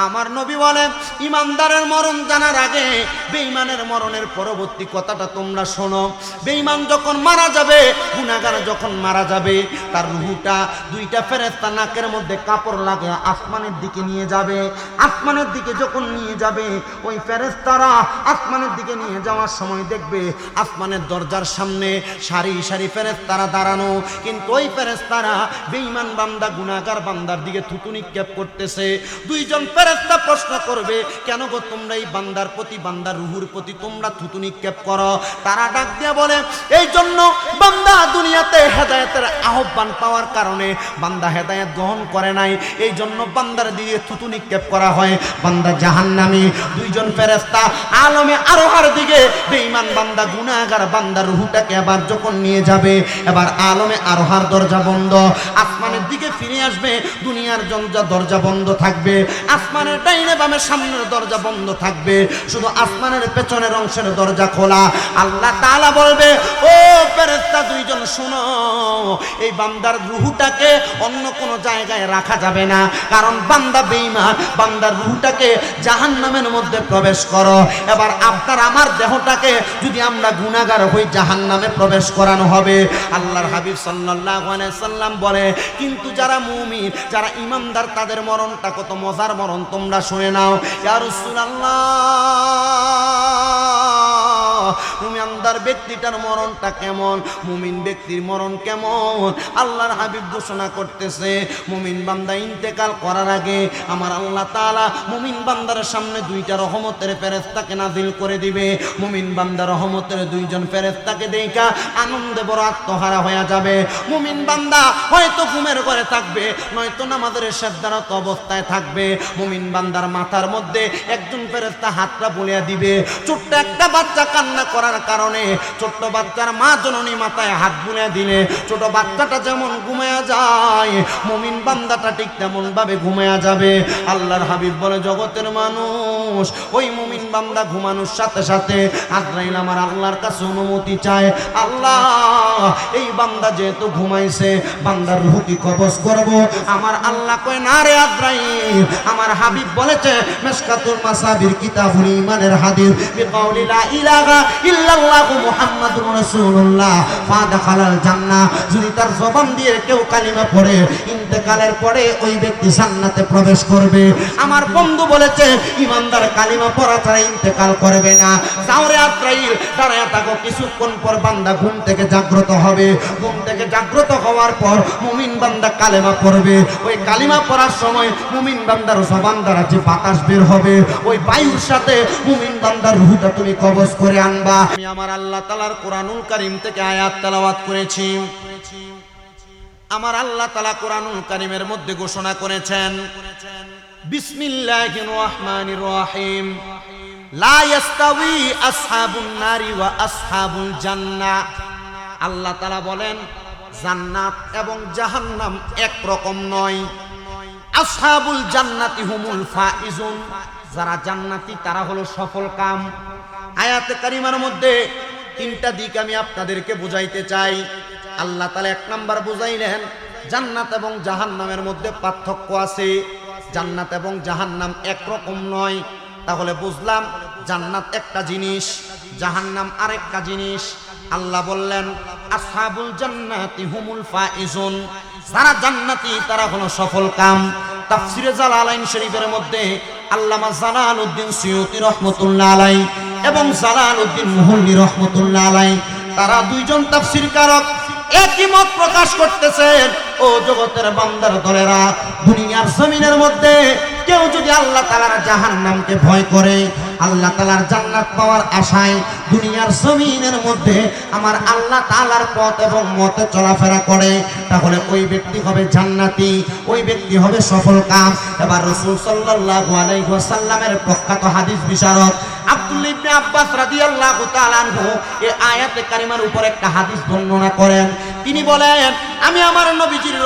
আমার নবী বলেন ইমানদারের মরণ জানার আগে বেঈমানের মরণের পরবর্তী কথাটা তোমরা শোনো। বেঈমান যখন মারা যাবে, গুনাহগার যখন মারা যাবে, তার রূহটা দুইটা ফেরেশতা নাকের মধ্যে কাপড় লাগিয়ে আসমানের দিকে নিয়ে যাবে। আসমানের দিকে যখন নিয়ে যাবে, ওই ফেরেশতারা আসমানের দিকে নিয়ে যাওয়ার সময় দেখবে আসমানের দরজার সামনে সারি সারি ফেরেশতারা দাঁড়ানো, কিন্তু ওই ফেরেশতারা বেঈমান বান্দা গুনাহগার বান্দার দিকে থুতু নিক্ষেপ করতেছে। দুইজন ফেরেশতা প্রশ্ন করবে, কেন গো তোমরা এই বান্দার প্রতি, বান্দার রূহুর প্রতি তোমরা থুতু নিক্ষেপ করো? তারা ডাক দিয়ে বলে, এই জন্য বান্দা দুনিয়াতে হেদায়েতের আহ্বান পাওয়ার কারণে বান্দা হেদায়েত গ্রহণ করে নাই, এই জন্য বান্দার দিকে থুতু নিক্ষেপ করা হয়, বান্দা জাহান্নামী। দুইজন ফেরেশতা আলমে আরোহার দিকে বেঈমান বান্দা গুনাহগার বান্দার রূহটাকে আবার যখন নিয়ে যাবে, এবার আলমে আরোহার দরজা বন্ধ, আসমানের দিকে ফিরে আসবে, দুনিয়ার দরজা বন্ধ থাকবে, আসমানের ডাইনে বামে সামনের দরজা বন্ধ থাকবে, শুধু আসমানের পেছনের অংশের দরজা খোলা। আল্লাহ তাআলা বলবে, ও ফেরেশতা দুইজন শোনো, এই বান্দার রূহটাকে অন্য কোনো জায়গায় রাখা যাবে না, কারণ বান্দা বেঈমান, বান্দার রূহটাকে জাহান্নামের মধ্যে প্রবেশ করো। এবার আপনার আমার দেহটাকে যদি আমরা গুনাহগার হই, জাহান্নামে প্রবেশ করানো হবে। আল্লাহর হাবিব সাল্লাল্লাহু আলাইহি সাল্লাম বলে, কিন্তু যারা মুমিন, যারা ইমানদার, তাদের মরণটা কত মজার মরণ তোমরা শুনে নাও। ইয়া রাসূলুল্লাহ, মুমিনদার ব্যক্তিটার মরণটা কেমন, মুমিন ব্যক্তির মরণ কেমন? আল্লাহর হাবিব ঘোষণা করতেছে, মুমিন বান্দা ইন্তেকাল করার আগে আমার আল্লাহ তাআলা মুমিন বান্দার সামনে দুইটা রহমতের ফেরেশতাকে নাযিল করে দিবে। মুমিন বান্দা রহমতের দুইজন ফেরেশতাকে দেখা আনন্দে বড় আত্মহারা হয়ে যাবে। মুমিন বান্দা হয়তো ঘুমের ঘরে থাকবে, নয়তো নামাজের সিজদারত অবস্থায় থাকবে। মুমিন বান্দার মাথার মধ্যে একজন ফেরেশতা হাতটা বুলিয়ে দিবে। ছোট্ট একটা বাচ্চা কান্না করার কারণে ছোট্ট বাচ্চার মা জননী মাথায় হাত বুলিয়ে দিলে ছোট বাচ্চাটা যেমন ঘুমায়া যায়, মুমিন বান্দাটা ঠিক তেমন ভাবে ঘুমায়া যাবে। আল্লাহর হাবিব বলে, জগতের মানুষ, ওই মুমিন বান্দা ঘুমানোর সাথে সাথে আজরাইল আমার আল্লাহর কাছে অনুমতি চায়, আল্লাহ এই বান্দা যেহেতু ঘুমাইছে, বান্দার রূহ কি কবজ করব? আমার আল্লাহ কয়, না রে আজরাইল, আমার হাবিব বলেছে মিশকাতুল মাসাবির কিতাবুল ঈমানের হাদিস, বিকাউলি লা ইলাহা ইল্লাল্লাহু মুহাম্মাদুর রাসূলুল্লাহ ফাদাখালাল জান্নাহ। যদি তার জবান দিয়ে কেউ কালিমা পড়ে, ইন্তেকালের পরে ওই ব্যক্তি জান্নাতে প্রবেশ করবে। আমার বন্ধু বলেছে ইমানদার কালিমা পড়া ছাড়া ইন্তেকাল করবে না। যাও রে আজরাইল, দাঁড়ায় থাকো, কিছুক্ষণ পর বান্দা ঘুম থেকে জাগ্রত হবে। ঘুম থেকে জাগ্রত হওয়ার পর মুমিন বান্দা কালেমা পড়বে। ওই কালিমা পড়ার সময় মুমিন বান্দার জবান দ্বারা যে বাতাস বের হবে, ওই বায়ুর সাথে মুমিন বান্দার রূহটা তুমি কবজ করে আনবা। আমি আমার আল্লাহ তাআলার কোরআনুল কারীম থেকে আয়াত তেলাওয়াত করেছি। আমার আল্লাহ তাআলা কোরআনুল কারীমের মধ্যে ঘোষণা করেছেন, বিসমিল্লাহির রহমানির রহিম, লা ইয়াস্তাওয়ি আসহাবুন নারি ওয়া আসহাবুল জান্নাহ। আল্লাহ তাআলা বলেন, জান্নাত এবং জাহান্নাম এক রকম নয়। আসহাবুল জান্নাতি হুমুল ফাইজুন, যারা জান্নাতি তারা হলো সফল কাম। আয়াতে কারিমার মধ্যে তিনটা দিক আমি আপনাদেরকে বুঝাইতে চাই। আল্লাহ তাআলা এক নাম্বার বুঝাইলেন, জান্নাত এবং জাহান্নামের মধ্যে পার্থক্য আছে, জান্নাত এবং জাহান্নাম একরকম নয়। তাহলে বুঝলাম জান্নাত একটা জিনিস, জাহান্নাম আরেকটা জিনিস। আল্লাহ বললেন, আসহাবুল জান্নাতি হুমুল ফাইজুন, যারা জান্নাতি তারা হলো সফল কাম। তাফসিরে জালালাইন শরীফের মধ্যে আল্লামা জালালউদ্দিন সুয়ুতী রাহমাতুল্লাহ আলাইহি এবং জালালউদ্দিন মুহল্লি রাহমাতুল্লাহ আলাইহি, তারা দুইজন তাফসীর কারক একই মত প্রকাশ করতেছেন, ও জগতের বান্দার দলেরা, দুনিয়ার জমিনের মধ্যে কেউ যদি আল্লাহ তাআলার জাহান্নামকে ভয় করে, আল্লাহ তাআলার জান্নাত পাওয়ার আশায় দুনিয়ার জমিনের মধ্যে আমার আল্লাহ তাআলার পথ এবং মতে চলাফেরা করে, তাহলে ওই ব্যক্তি হবে জান্নাতি, ওই ব্যক্তি হবে সফল কাম। এবার রাসূল সাল্লাল্লাহু আলাইহি ওয়াসাল্লামের প্রখ্যাত হাদিস বিশারদ আব্দুল্লাহ ইবনে আব্বাস রাদিয়াল্লাহু তাআলা আনহু এই আয়াতে কারিমার উপর একটা হাদিস বর্ণনা করেন। তিনি বলেন আমি আমার নবীজির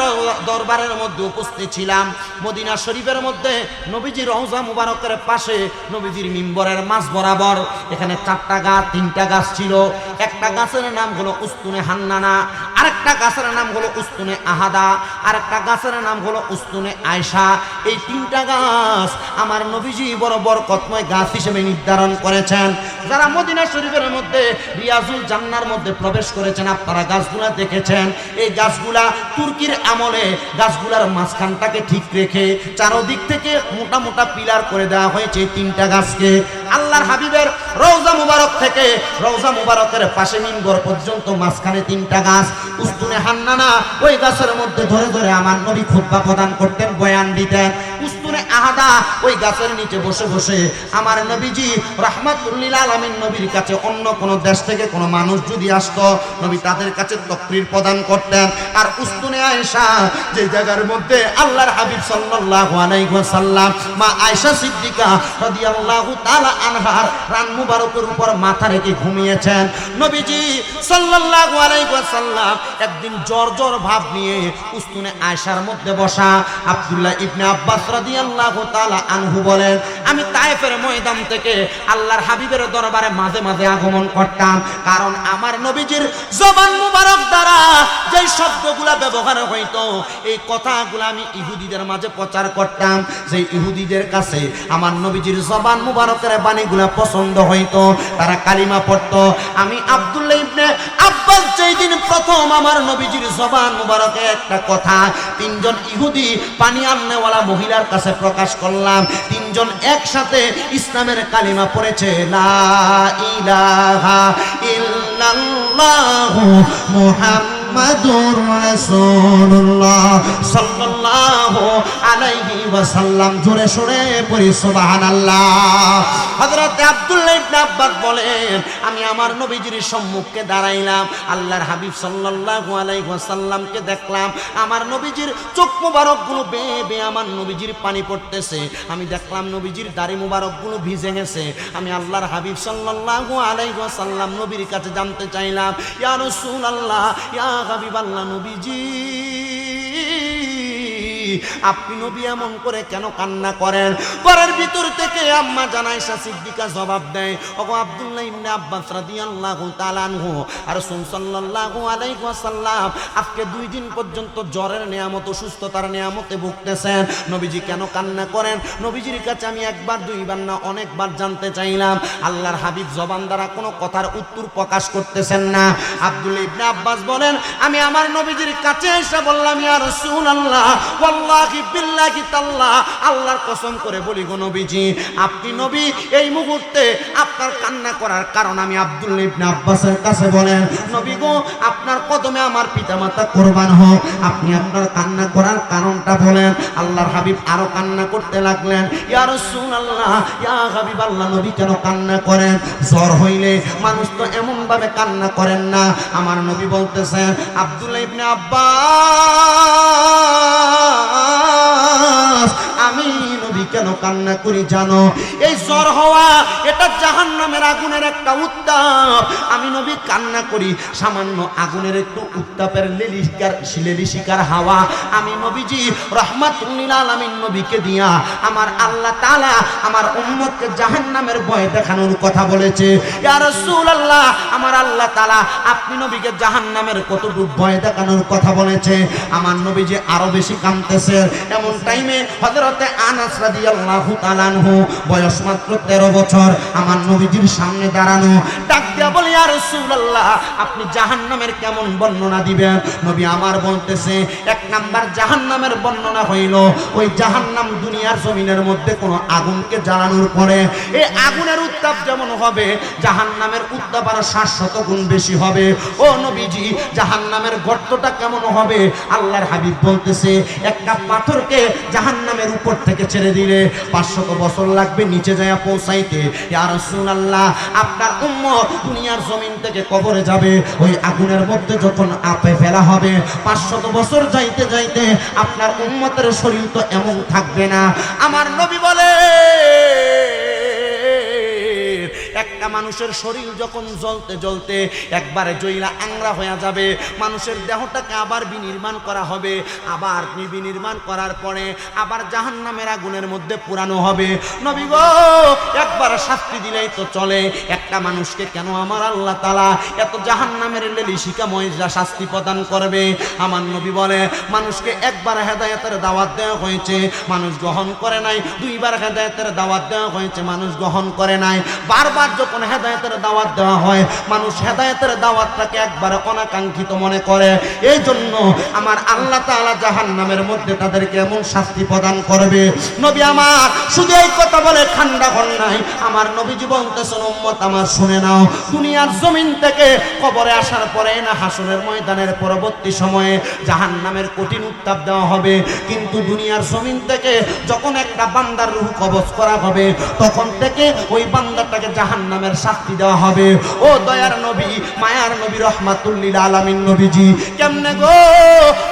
দরবারের মধ্যে উপস্থিত ছিলাম। মদিনা শরীফের মধ্যে নবীজির রওজা মুবারকের পাশে নবীজির মিম্বরের মাঝ বরাবর এখানে 4টা গাছ 3টা গাছ ছিল। একটা গাছের নাম হলো উস্তুনে হান্নানা, আরেকটা গাছের নাম হলো উস্তুনে আহাদা, আরেকটা গাছের নাম হলো উস্তুনে আয়েশা। এই 3টা গাছ আমার নবীজি বড় বরকতময় গাছ হিসেবে নির্ধারণ করেছেন। যারা মদিনা শরীফের মধ্যে রিয়াজুল জান্নার মধ্যে প্রবেশ করেছেন আপনারা গাছগুলা দেখেছেন। এই গাছগুলা তুর্কির আমলে গাছগুলার মাঝখানটাকে ঠিক রেখে চারদিক থেকে মোটা মোটা পিলার করে দেওয়া হয়েছে 3টা গাছকে। আল্লাহর হাবিবের রওজা মুবারক থেকে রওজা মুবারকের পাশে মিম্বর পর্যন্ত মাঝখানে 3টা গাছ। উস্তুনে হান্নানা ওই গাছের মধ্যে ধরে ধরে আমার নবী খুতবা প্রদান করতেন, বয়ান দিতেন। উস্তুনে আহাদা ওই গাছের নিচে বসে বসে আমার নবীজি রাহমাতুল লিল আলামিন নবীর কাছে অন্য কোন দেশ থেকে কোন মানুষ যদি আসতো নবী তাদের কাছে তাকরীর প্রদান করতেন। আর উস্তুনে আয়েশা যে জায়গার মধ্যে আল্লাহর হাবিব সাল্লাল্লাহু আলাইহি ওয়াসাল্লাম মা আয়েশা সিদ্দিকা রাদিয়াল্লাহু তাআলা আনহার রান মুবারকের উপর মাথা রেখে ঘুমিয়েছেন। নবীজি সাল্লাল্লাহু আলাইহি ওয়াসাল্লাম একদিন জ্বর জ্বর ভাব নিয়ে উস্তুনে আয়েশার মধ্যে বসা। আব্দুল্লাহ ইবনে আব্বাস রাদিয়াল্লাহু তাআলা আনহু বলেন আমি তায়েফের ময়দান থেকে আল্লাহর হাবিবের দরবারে মাঝে মাঝে আগমন করতাম, কারণ আমার নবীজির জবান মুবারক দ্বারা যেই শব্দগুলা ব্যবহার হইতো এই কথাগুলো আমি ইহুদিদের মাঝে প্রচার করতাম। যে ইহুদিদের কাছে আমার নবীজির জবান মুবারকের বাণীগুলা পছন্দ হইতো, তারা কালিমা পড়তো। আমি আব্দুল্লাহ ইবনে আব্বাস যেই দিন প্রথম আমার নবীজির জবান মুবারকে একটা কথা 3জন ইহুদি পানি আননেওয়ালা মহিলার কাছে প্রকাশ করলাম, 3জন একসাথে ইসলামের কালিমা পড়েছে লা ইলাহা ইল্লাল্লাহু মুহাম্মাদুর রাসূলুল্লাহ সাল্লাল্লাহু আলাইহি ওয়াসাল্লাম। জোরে শুনে পড়ি সুবহানাল্লাহ। হযরত আব্দুল্লাহ ইবনে আব্বাস বলেন আমি আমার নবীজির সম্মুখে দাঁড়াইলাম, আল্লাহর হাবিব সাল্লাল্লাহু আলাইহি ওয়াসাল্লামকে দেখলাম আমার নবীজির চোখ মুবারকগুলো বেয়ে বেয়ে আমার নবীজির পানি পড়তেছে। আমি দেখলাম নবীজির দাড়ি মুবারকগুলো ভিজে গেছে। আমি আল্লাহর হাবিব সাল্লাল্লাহু আলাইহি ওয়াসাল্লাম নবীর কাছে জানতে চাইলাম ইয়া রাসূলুল্লাহ ইয়া হাবিবাল্লাহ নবীজি আপনি নবী এমন করে কেন কান্না করেন? ঘরের ভিতর থেকে আম্মা আয়েশা সিদ্দিকা জবাব দেয় ওগো আব্দুল্লাহ ইবনে আব্বাস রাদিয়াল্লাহু তাআলা আনহু আর রাসূল সাল্লাল্লাহু আলাইহি ওয়াসাল্লাম আজকে 2 দিন পর্যন্ত জ্বরের নিয়ামত অসুস্থতার নিয়ামতে ভুগতেছেন, নবীজি কেন কান্না করেন? নবীজির কাছে আমি একবার দুইবার না অনেকবার জানতে চাইলাম, আল্লাহর হাবিব জবান দ্বারা কোনো কথার উত্তর প্রকাশ করতেছেন না। আব্দুল্লাহ ইবনে আব্বাস বলেন আমি আমার নবীজির কাছে এসে বললাম ইয়া রাসূলুল্লাহ ওয়াল্লাহি বিল্লাহি তাআলা আল্লাহর কসম করে বলি গো নবীজি আপনি নবী এই মুহূর্তে আপনার কান্না করার কারণ আমি আব্দুল্লাহ ইবনে আব্বাসের কাছে বলেন নবী গো আপনার কদমে আমার পিতামাতা কুরবান হোক, আপনি আপনার কান্না করার কারণটা বলেন। আল্লাহর হাবিব আরো কান্না করতে লাগলেন ইয়া রাসূলুল্লাহ ইয়া হাবিবাল্লাহ নবী কেন কান্না করেন? জ্বর হইলে মানুষ তো এমন ভাবে কান্না করেন না। আমার নবী বলতেছেন আব্দুল্লাহ ইবনে আব্বাস আমি নবী কেন কান্না করি জানো? এই জ্বর হওয়া এটা জাহান্নামের আগুনের একটা উত্তাপ। আমি নবী কান্না করি সামান্য আগুনের একটু উত্তাপের লেলিশিকার হাওয়া আমি নবীজি রাহমাতুল লিল আলামিন নবীকে দিয়া আমার আল্লাহ তাআলা আমার উম্মতকে জাহান্নামের ভয় দেখানোর কথা বলেছে। ইয়া রাসূলুল্লাহ আমার আল্লাহ তাআলা আপনি নবীকে জাহান্নামের কতটুকু ভয় দেখানোর কথা বলেছে। আমার নবীজি আরো বেশি কাঁদতেছে। এমন টাইমে হযরতে আনাস রাদিয়াল্লাহু তাআলা আনহু বয়স মাত্র 13 বছর আমার নবীজির সামনে দাঁড়ানো, ডাক দিয়া বলে ইয়া রাসূলুল্লাহ আপনি জাহান্নামের কেমন বর্ণনা দিবেন? নবী আমার বলতেছে 1 নাম্বার জাহান্নামের বর্ণনা হইল ওই জাহান্নাম দুনিয়ার জমিনের মধ্যে কোন আগুনকে জ্বালানোর পরে এই আগুনের উত্তাপ যেমন হবে জাহান্নামের উত্তাপ আরো 700 গুণ বেশি হবে। ও নবীজি জাহান্নামের গর্তটা কেমন হবে? আল্লাহর হাবিব বলতেছে একটা পাথরকে জাহান্নামের উপর থেকে ছেড়ে দিলে 500 বছর লাগবে নিচে যায় পৌঁছাইতে। ইয়া রাসূলুল্লাহ আপনার উম্মত দুনিয়ার জমিন থেকে কবরে যাবে, ওই আগুনের মধ্যে যখন আপে ফেলা হবে 500 বছর যাইতে যাইতে আপনার উম্মতের শরীর তো এমন থাকবে না। আমার নবী বলে 1 মানুষের শরীর যখন জ্বলতে জ্বলতে একবারে জ্বলা আংরা হয়ে যাবে, মানুষের দেহটাকে আবার বিনির্মাণ করা হবে, আবার বিনির্মাণ করার পরে আবার জাহান্নামের আগুনের মধ্যে পুরানো হবে। নবী গো, একবার শাস্তি দিলেই তো চলে, একটা মানুষকে কেন আমার আল্লাহ তাআলা এত জাহান্নামের লেলিশিকাময় শাস্তি প্রদান করবে? আমার নবী বলে, মানুষকে একবার হেদায়েতের দাওয়াত দেওয়া হয়েছে, মানুষ গ্রহণ করে নাই। দুইবার হেদায়েতের দাওয়াত দেওয়া হয়েছে, মানুষ গ্রহণ করে নাই। বারবার যখন হেদায়েতের দাওয়াত দেওয়া হয়, মানুষ হেদায়েতের দাওয়াতটাকে একবার অনাকাঙ্ক্ষিত মনে করে। এই জন্য আমার আল্লাহ তাআলা জাহান্নামের মধ্যে তাদেরকে এমন শাস্তি প্রদান করবে। নবী আমার শুধু এই কথা বলে ঠান্ডা হন নাই, আমার নবীজি বলতেছেন, উম্মত আমার শুনে নাও, দুনিয়ার জমিন থেকে কবরে আসার পরে না হাসরের ময়দানের পরবর্তী সময়ে জাহান্নামের কঠিন উত্তাপ দেওয়া হবে, কিন্তু দুনিয়ার জমিন থেকে যখন একটা বান্দার রূহ কবজ করা হবে, তখন থেকে ওই বান্দাটাকে জাহান্নামের শাস্তি দেওয়া হবে। ও দয়ার নবী, মায়ার নবী, রহমাতুল লিল আলামিন নবীজি, কেমনে গো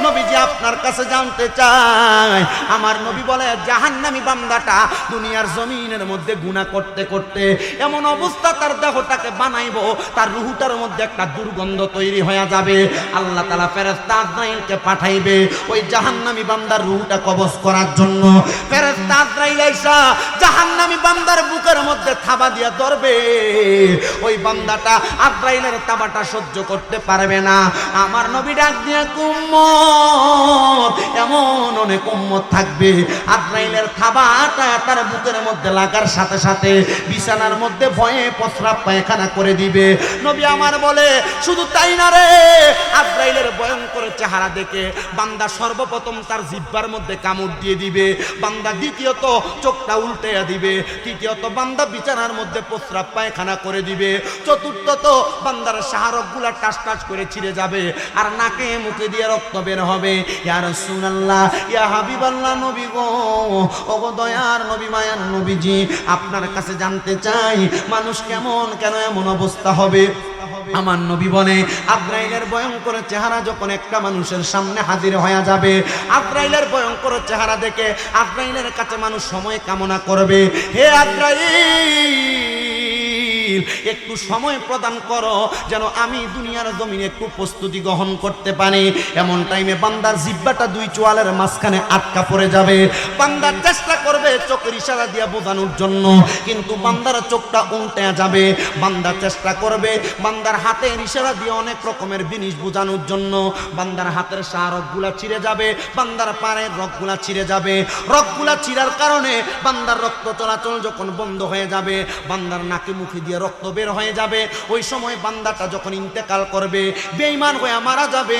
নবীজি আপনার কাছে জানতে চাই। আমার নবী বলে, জাহান্নামী বান্দাটা দুনিয়ার জমিনের মধ্যে গুনাহ করতে করতে এমন অবস্থা তার দেহটাকে বানাইবো, তার রূহটার মধ্যে একটা দুর্গন্ধ তৈরি হয়ে যাবে। আল্লাহ তাআলা ফেরেশতা আজরাইলকে পাঠাইবে ওই জাহান্নামী বান্দার রূহটা কবজ করার জন্য। ফেরেশতা আজরাইল আইসা জাহান্নামী বান্দার বুকের মধ্যে থাবা দিয়া ধরবে। ওই বান্দাটা আজরাইলের থাবাটা সহ্য করতে পারবে না। আমার নবী ডাক দিয়ে, উম্মত, এমন অনেক উম্মত থাকবে, আজরাইলের থাবাটা তার বুকের মধ্যে লাগার সাথে সাথে বিছানার মধ্যে ভয়ে প্রস্রাব পায়খানা করে দিবে। নবী আমার বলে, শুধু তাই না রে, আজরাইলের ভয়ঙ্কর চেহারা দেখে বান্দা সর্বপ্রথম তার জিহ্বার মধ্যে কামড় দিয়ে দিবে, বান্দা দ্বিতীয়ত চোখটা উল্টাইয়া দিবে, তৃতীয়ত বান্দা বিছানার মধ্যে প্রস্রাব পায়খানা করে দিবে, চতুর্থত বান্দার শাহরগগুলা টাস টাস করে ছিঁড়ে যাবে, আর নাকে মুখে দিয়ে রক্ত বের হবে। ইয়া রাসূলুল্লাহ, ইয়া হাবিবাল্লাহ, নবী গো, ওগো দয়ার নবী, মায়ার নবীজি, আপনার কাছে জানতে চাই, মানুষ কেমন, কেন এমন অবস্থা হবে? আমার নবী বলে, আজরাইলের ভয়ঙ্কর চেহারা যখন একটা মানুষের সামনে হাজির হয়ে যাবে, আজরাইলের ভয়ঙ্কর চেহারা দেখে আজরাইলের কাছে মানুষ সময় কামনা করবে, হে আজরাইল, একটু সময় প্রদান করো, যেন আমি দুনিয়ার জমিনে একটু প্রস্তুতি গ্রহণ করতে পারি। এমন টাইমে বান্দার জিহ্বাটা দুই চোয়ালের মাঝখানে আটকা পড়ে যাবে। বান্দার চেষ্টা করবে চোখের ইশারা দিয়ে বোঝানোর জন্য, কিন্তু বান্দার চোখটা উল্টে যাবে। বান্দার চেষ্টা করবে বান্দার হাতের ইশারা দিয়ে অনেক রকমের জিনিস বোঝানোর জন্য, বান্দার হাতের শাহরগগুলা ছিঁড়ে যাবে, বান্দার পায়ের রগগুলা ছিঁড়ে যাবে। রগগুলা ছিঁড়ার কারণে বান্দার রক্ত চলাচল যখন বন্ধ হয়ে যাবে, বান্দার নাকে মুখে দিয়ে রক্ত বের হয়ে যাবে, ওই সময় বান্দাটা যখন ইন্তেকাল করবে, বেঈমান হয়ে মারা যাবে,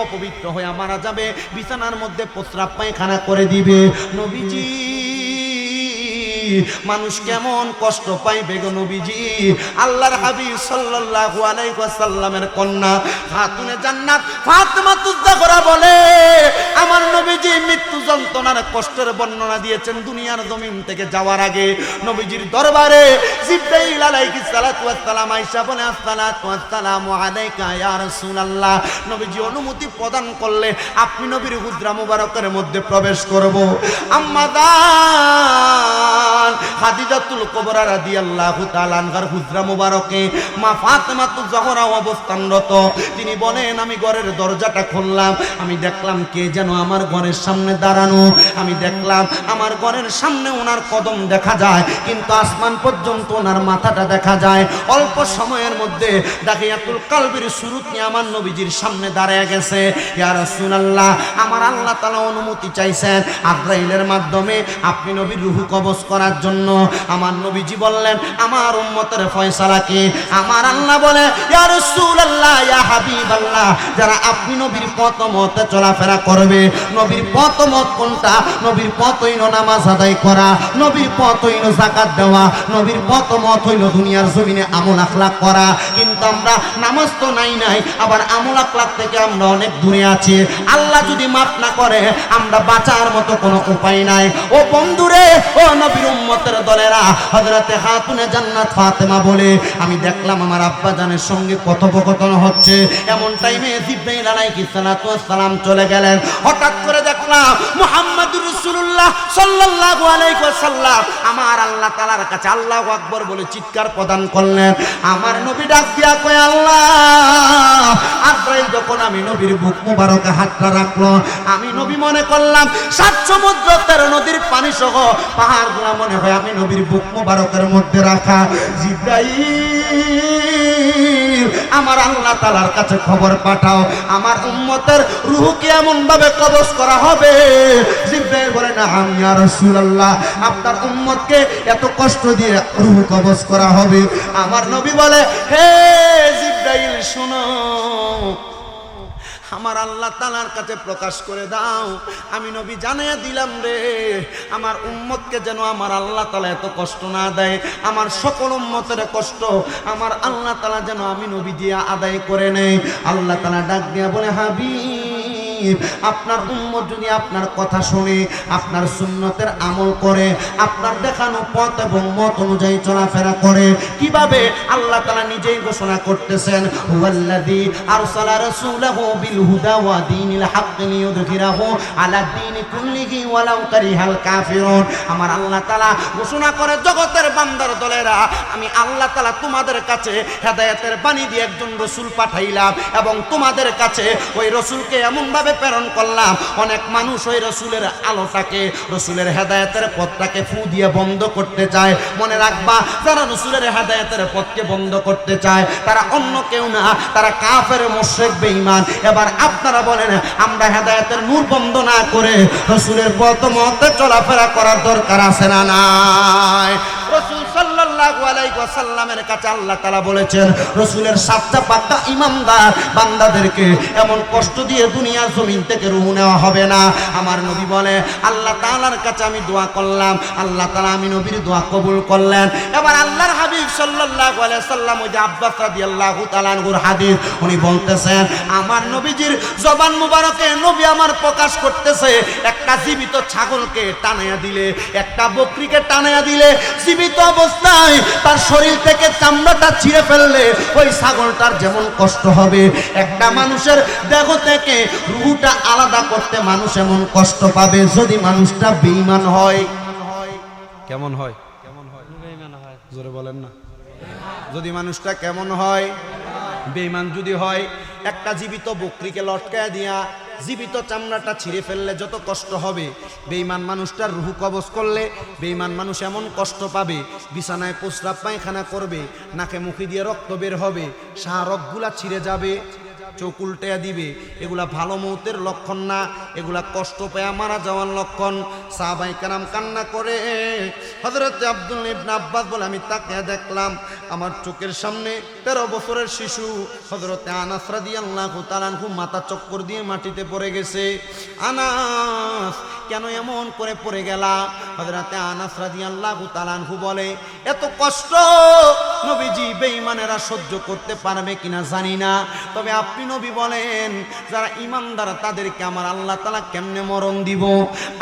অপবিত্র হয়ে মারা যাবে, বিছানার মধ্যে প্রস্রাব পায়খানা করে দিবে। নবীজি, মানুষ কেমন কষ্ট পাইবে গো নবীজি? আল্লাহর হাবিব সাল্লাল্লাহু আলাইহি ওয়াসাল্লামের কন্যা খাতুনে জান্নাত ফাতেমাতুজ জাহরা বলে, আমার নবীজি মৃত্যু যন্ত্রণার কষ্টের বর্ণনা দিয়েছেন দুনিয়ার জমিন থেকে যাওয়ার আগে। নবীজির দরবারে জিবরাইল আলাইহিস সালাতু ওয়াস সালাম আয়েশা বলে, আসসালাতু ওয়াসসালামু আলাইকা ইয়া রাসূলুল্লাহ। নবীজি অনুমতি প্রদান করলে আপনি নবীর হুজরা মুবারকের মধ্যে প্রবেশ করব। আম্মা জান খাদিজাতুল কুবরা রাদিয়াল্লাহু তাআলা আনহার হুজরা মুবারকে মা ফাতেমাতুজ জাহরা অবস্থানরত। তিনি বলেন, আমি ঘরের দরজাটা খুললাম, আমি দেখলাম কে যেন আমার ঘরের সামনে দাঁড়ানো। আমি দেখলাম আমার ঘরের সামনে ওনার কদম দেখা যায়, কিন্তু আসমান পর্যন্ত ওনার মাথাটা দেখা যায়। অল্প সময়ের মধ্যে দাখিয়াতুল কালবির সুরুত নিয়ে আমার নবীজির সামনে দাঁড়িয়ে গেছে। ইয়া রাসূলুল্লাহ, আমার আল্লাহ তাআলা অনুমতি চাইছেন আজরাইলের মাধ্যমে আপনি নবীর রূহ কবজ করার জন্য। আমার নবীজি বললেন, আমার উম্মতের ফয়সালা কি? আমার আল্লাহ বলে, ইয়া রাসূলুল্লাহ, ইয়া হাবিবাল্লাহ, যারা আপনি নবীর পথ মতে চলাফেরা করবে। নবীর পথ মত কোনটা? নবীর পথ হইল নামাজ আদায় করা, নবীর পথ হইল যাকাত দেওয়া, নবীর পথ মত হইল দুনিয়ার জমিনে আমল আখলাক করা। কিন্তু আমরা নামাজ তো নাই, আবার আমল আখলাক থেকে আমরা অনেক দূরে আছি। আল্লাহ যদি মাফ না করে আমরা বাঁচার মতো কোনো উপায় নাই। ও বন্ধুরে, ও নবীর উম্মতের দলেরা হযরতে খাতুনে জান্নাত ফাতেমা বলে আমি দেখলাম আমার আব্বা জানের সঙ্গে কথোপকথন হচ্ছে। এমন টাইমে জিবরাইল আলাইহিস সালাতু ওয়াস সালাম চলে গেলেন। হঠাৎ করে দেখলাম মুহাম্মদুর রাসূলুল্লাহ সাল্লাল্লাহু আলাইহি ওয়াসাল্লাম আমার আল্লাহ তাআলার কাছে আল্লাহু আকবার বলে চিৎকার প্রদান করলেন। আমার নবী ডাক দিয়া কয় আল্লাহ। আজরাইল যখন আমি নবীর বুক মুবারকে হাতটা রাখলো, আমি নবী মনে করলাম 7 সমুদ্র 13 নদীর পানি সহ পাহাড়গুলো মনে হয় আমি নবীর বুক মুবারকের মধ্যে রাখা। জিবরাইল আমার আল্লাহ তাআলার কাছে খবর পাঠাও আমার উম্মতের রূহকে এমন ভাবে কবজ করা হবে। জিবরাইল বলে না ইয়া রাসূলুল্লাহ আপনার উম্মতকে এত কষ্ট দিয়ে রূহ কবজ করা হবে। আমার নবী বলে হে জিবরাইল শোনো, আমার আল্লাহ তাআলার কাছে প্রকাশ করে দাও আমি নবী জানিয়ে দিলাম রে আমার উম্মতকে যেন আমার আল্লাহ তাআলা এত কষ্ট না দেয়, আমার সকল উম্মতের কষ্ট আমার আল্লাহ তাআলা যেন আমি নবী দিয়া আদায় করে নেয়। আল্লাহ তাআলা ডাক দিয়া বলে হাবিব আপনার উম্মত যদি আপনার কথা শুনে আপনার সুন্নতের আমল করে আপনার দেখানো পথ এবং মত অনুযায়ী চলাফেরা করে, কিভাবে আল্লাহ তাআলা নিজেই ঘোষণা করতেছেন হুয়াল্লাযী আরসালা রাসূলাহু বিল হুদা ওয়া দীনিল হক লিইয়ুযহিরাহু আলা দীনি কুল্লিহি ওয়ালাউ কারিহাল কাফিরুন। আমার আল্লাহ তাআলা ঘোষণা করে জগতের বান্দার দলেরা আমি আল্লাহ তাআলা তোমাদের কাছে হেদায়েতের বাণী দিয়ে একজন রাসূল পাঠাইলাম এবং তোমাদের কাছে ওই রাসূলকে এমন ভাবে প্রেরণ করলাম অনেক মানুষ ওই রাসূলের আলোটাকে রাসূলের হেদায়েতের পথটাকে ফু দিয়ে বন্ধ করতে চায়। মনে রাখবা যারা রাসূলের হেদায়েতের পথকে বন্ধ করতে চায় তারা অন্য কেউ না, তারা কাফের মুশরিক বেঈমান। এবার আপনারা বলেন আমরা হেদায়েতের নূর বন্ধ না করে রাসূলের পথ মতে চলাফেরা করার দরকার আছে না নাই? রাসূল সাল্লাল্লাহু আলাইহি ওয়াসাল্লামের কাছে আল্লাহ তাআলা বলেছেন রাসূলের সাতটা পাক্কা ঈমানদার বান্দাদেরকে এমন কষ্ট দিয়ে দুনিয়ার জমিন থেকে রূহ নেওয়া হবে না। আমার নবী বলে আল্লাহ তাআলার কাছে আমি দোয়া করলাম, আল্লাহ তাআলা আমি নবীর দোয়া কবুল করলেন। এবার আল্লাহর হাবিব সাল্লাল্লাহু আলাইহি ওয়াসাল্লাম ওই যে আব্বাস রাদিয়াল্লাহু তাআলা আনহুর হাদিস উনি বলতেছেন আমার নবীজির জবান মুবারকে নবী আমার প্রকাশ করতেছে একটা জীবিত ছাগলকে টানায়া দিলে একটা বকরিকে টানায়া দিলে জীবিত অবস্থায় তার শরীর থেকে চামড়াটা ছিঁড়ে ফেললে ওই ছাগলটার যেমন কষ্ট হবে একটা মানুষের দেহ থেকে রূহটা আলাদা করতে মানুষ এমন কষ্ট পাবে যদি মানুষটা বেঈমান হয়। কেমন হয়? জোরে বলেন না। যদি মানুষটা কেমন হয়? বেঈমান যদি হয়। একটা জীবিত বকরিকে লটকায়া দিয়া জীবিত চামড়াটা ছিঁড়ে ফেললে যত কষ্ট হবে বেঈমান মানুষটার রূহ কবজ করলে বেঈমান মানুষ এমন কষ্ট পাবে বিছানায় প্রস্রাব পায়খানা করবে, নাকে মুখে দিয়ে রক্ত বের হবে, শাহরগগুলা ছিঁড়ে যাবে, চোখ উল্টায়া দিবে। এগুলা ভালো মৌতের লক্ষণ না, এগুলা কষ্ট পেয়ে মারা যাওয়ার লক্ষণ। সাহাবায়ে কেরাম কান্না করে। হযরত আব্দুল্লাহ ইবনে আব্বাস বলে আমি তাকিয়ে দেখলাম আমার চোখের সামনে 13 বছরের শিশু হযরত আনাস রাদিয়াল্লাহু তাআলা আনহু মাথা চক্কর দিয়ে মাটিতে পড়ে গেছে। আনাস কেন এমন করে পড়ে গেলা? হযরত আনাস রাদিয়াল্লাহু তাআলা আনহু বলে এত কষ্ট নবীজি বেঈমানেরা সহ্য করতে পারবে কিনা জানি না, তবে আপনি নবী বলেন যারা ঈমানদার তাদেরকে আমার আল্লাহ তাআলা কেমনে মরণ দিব।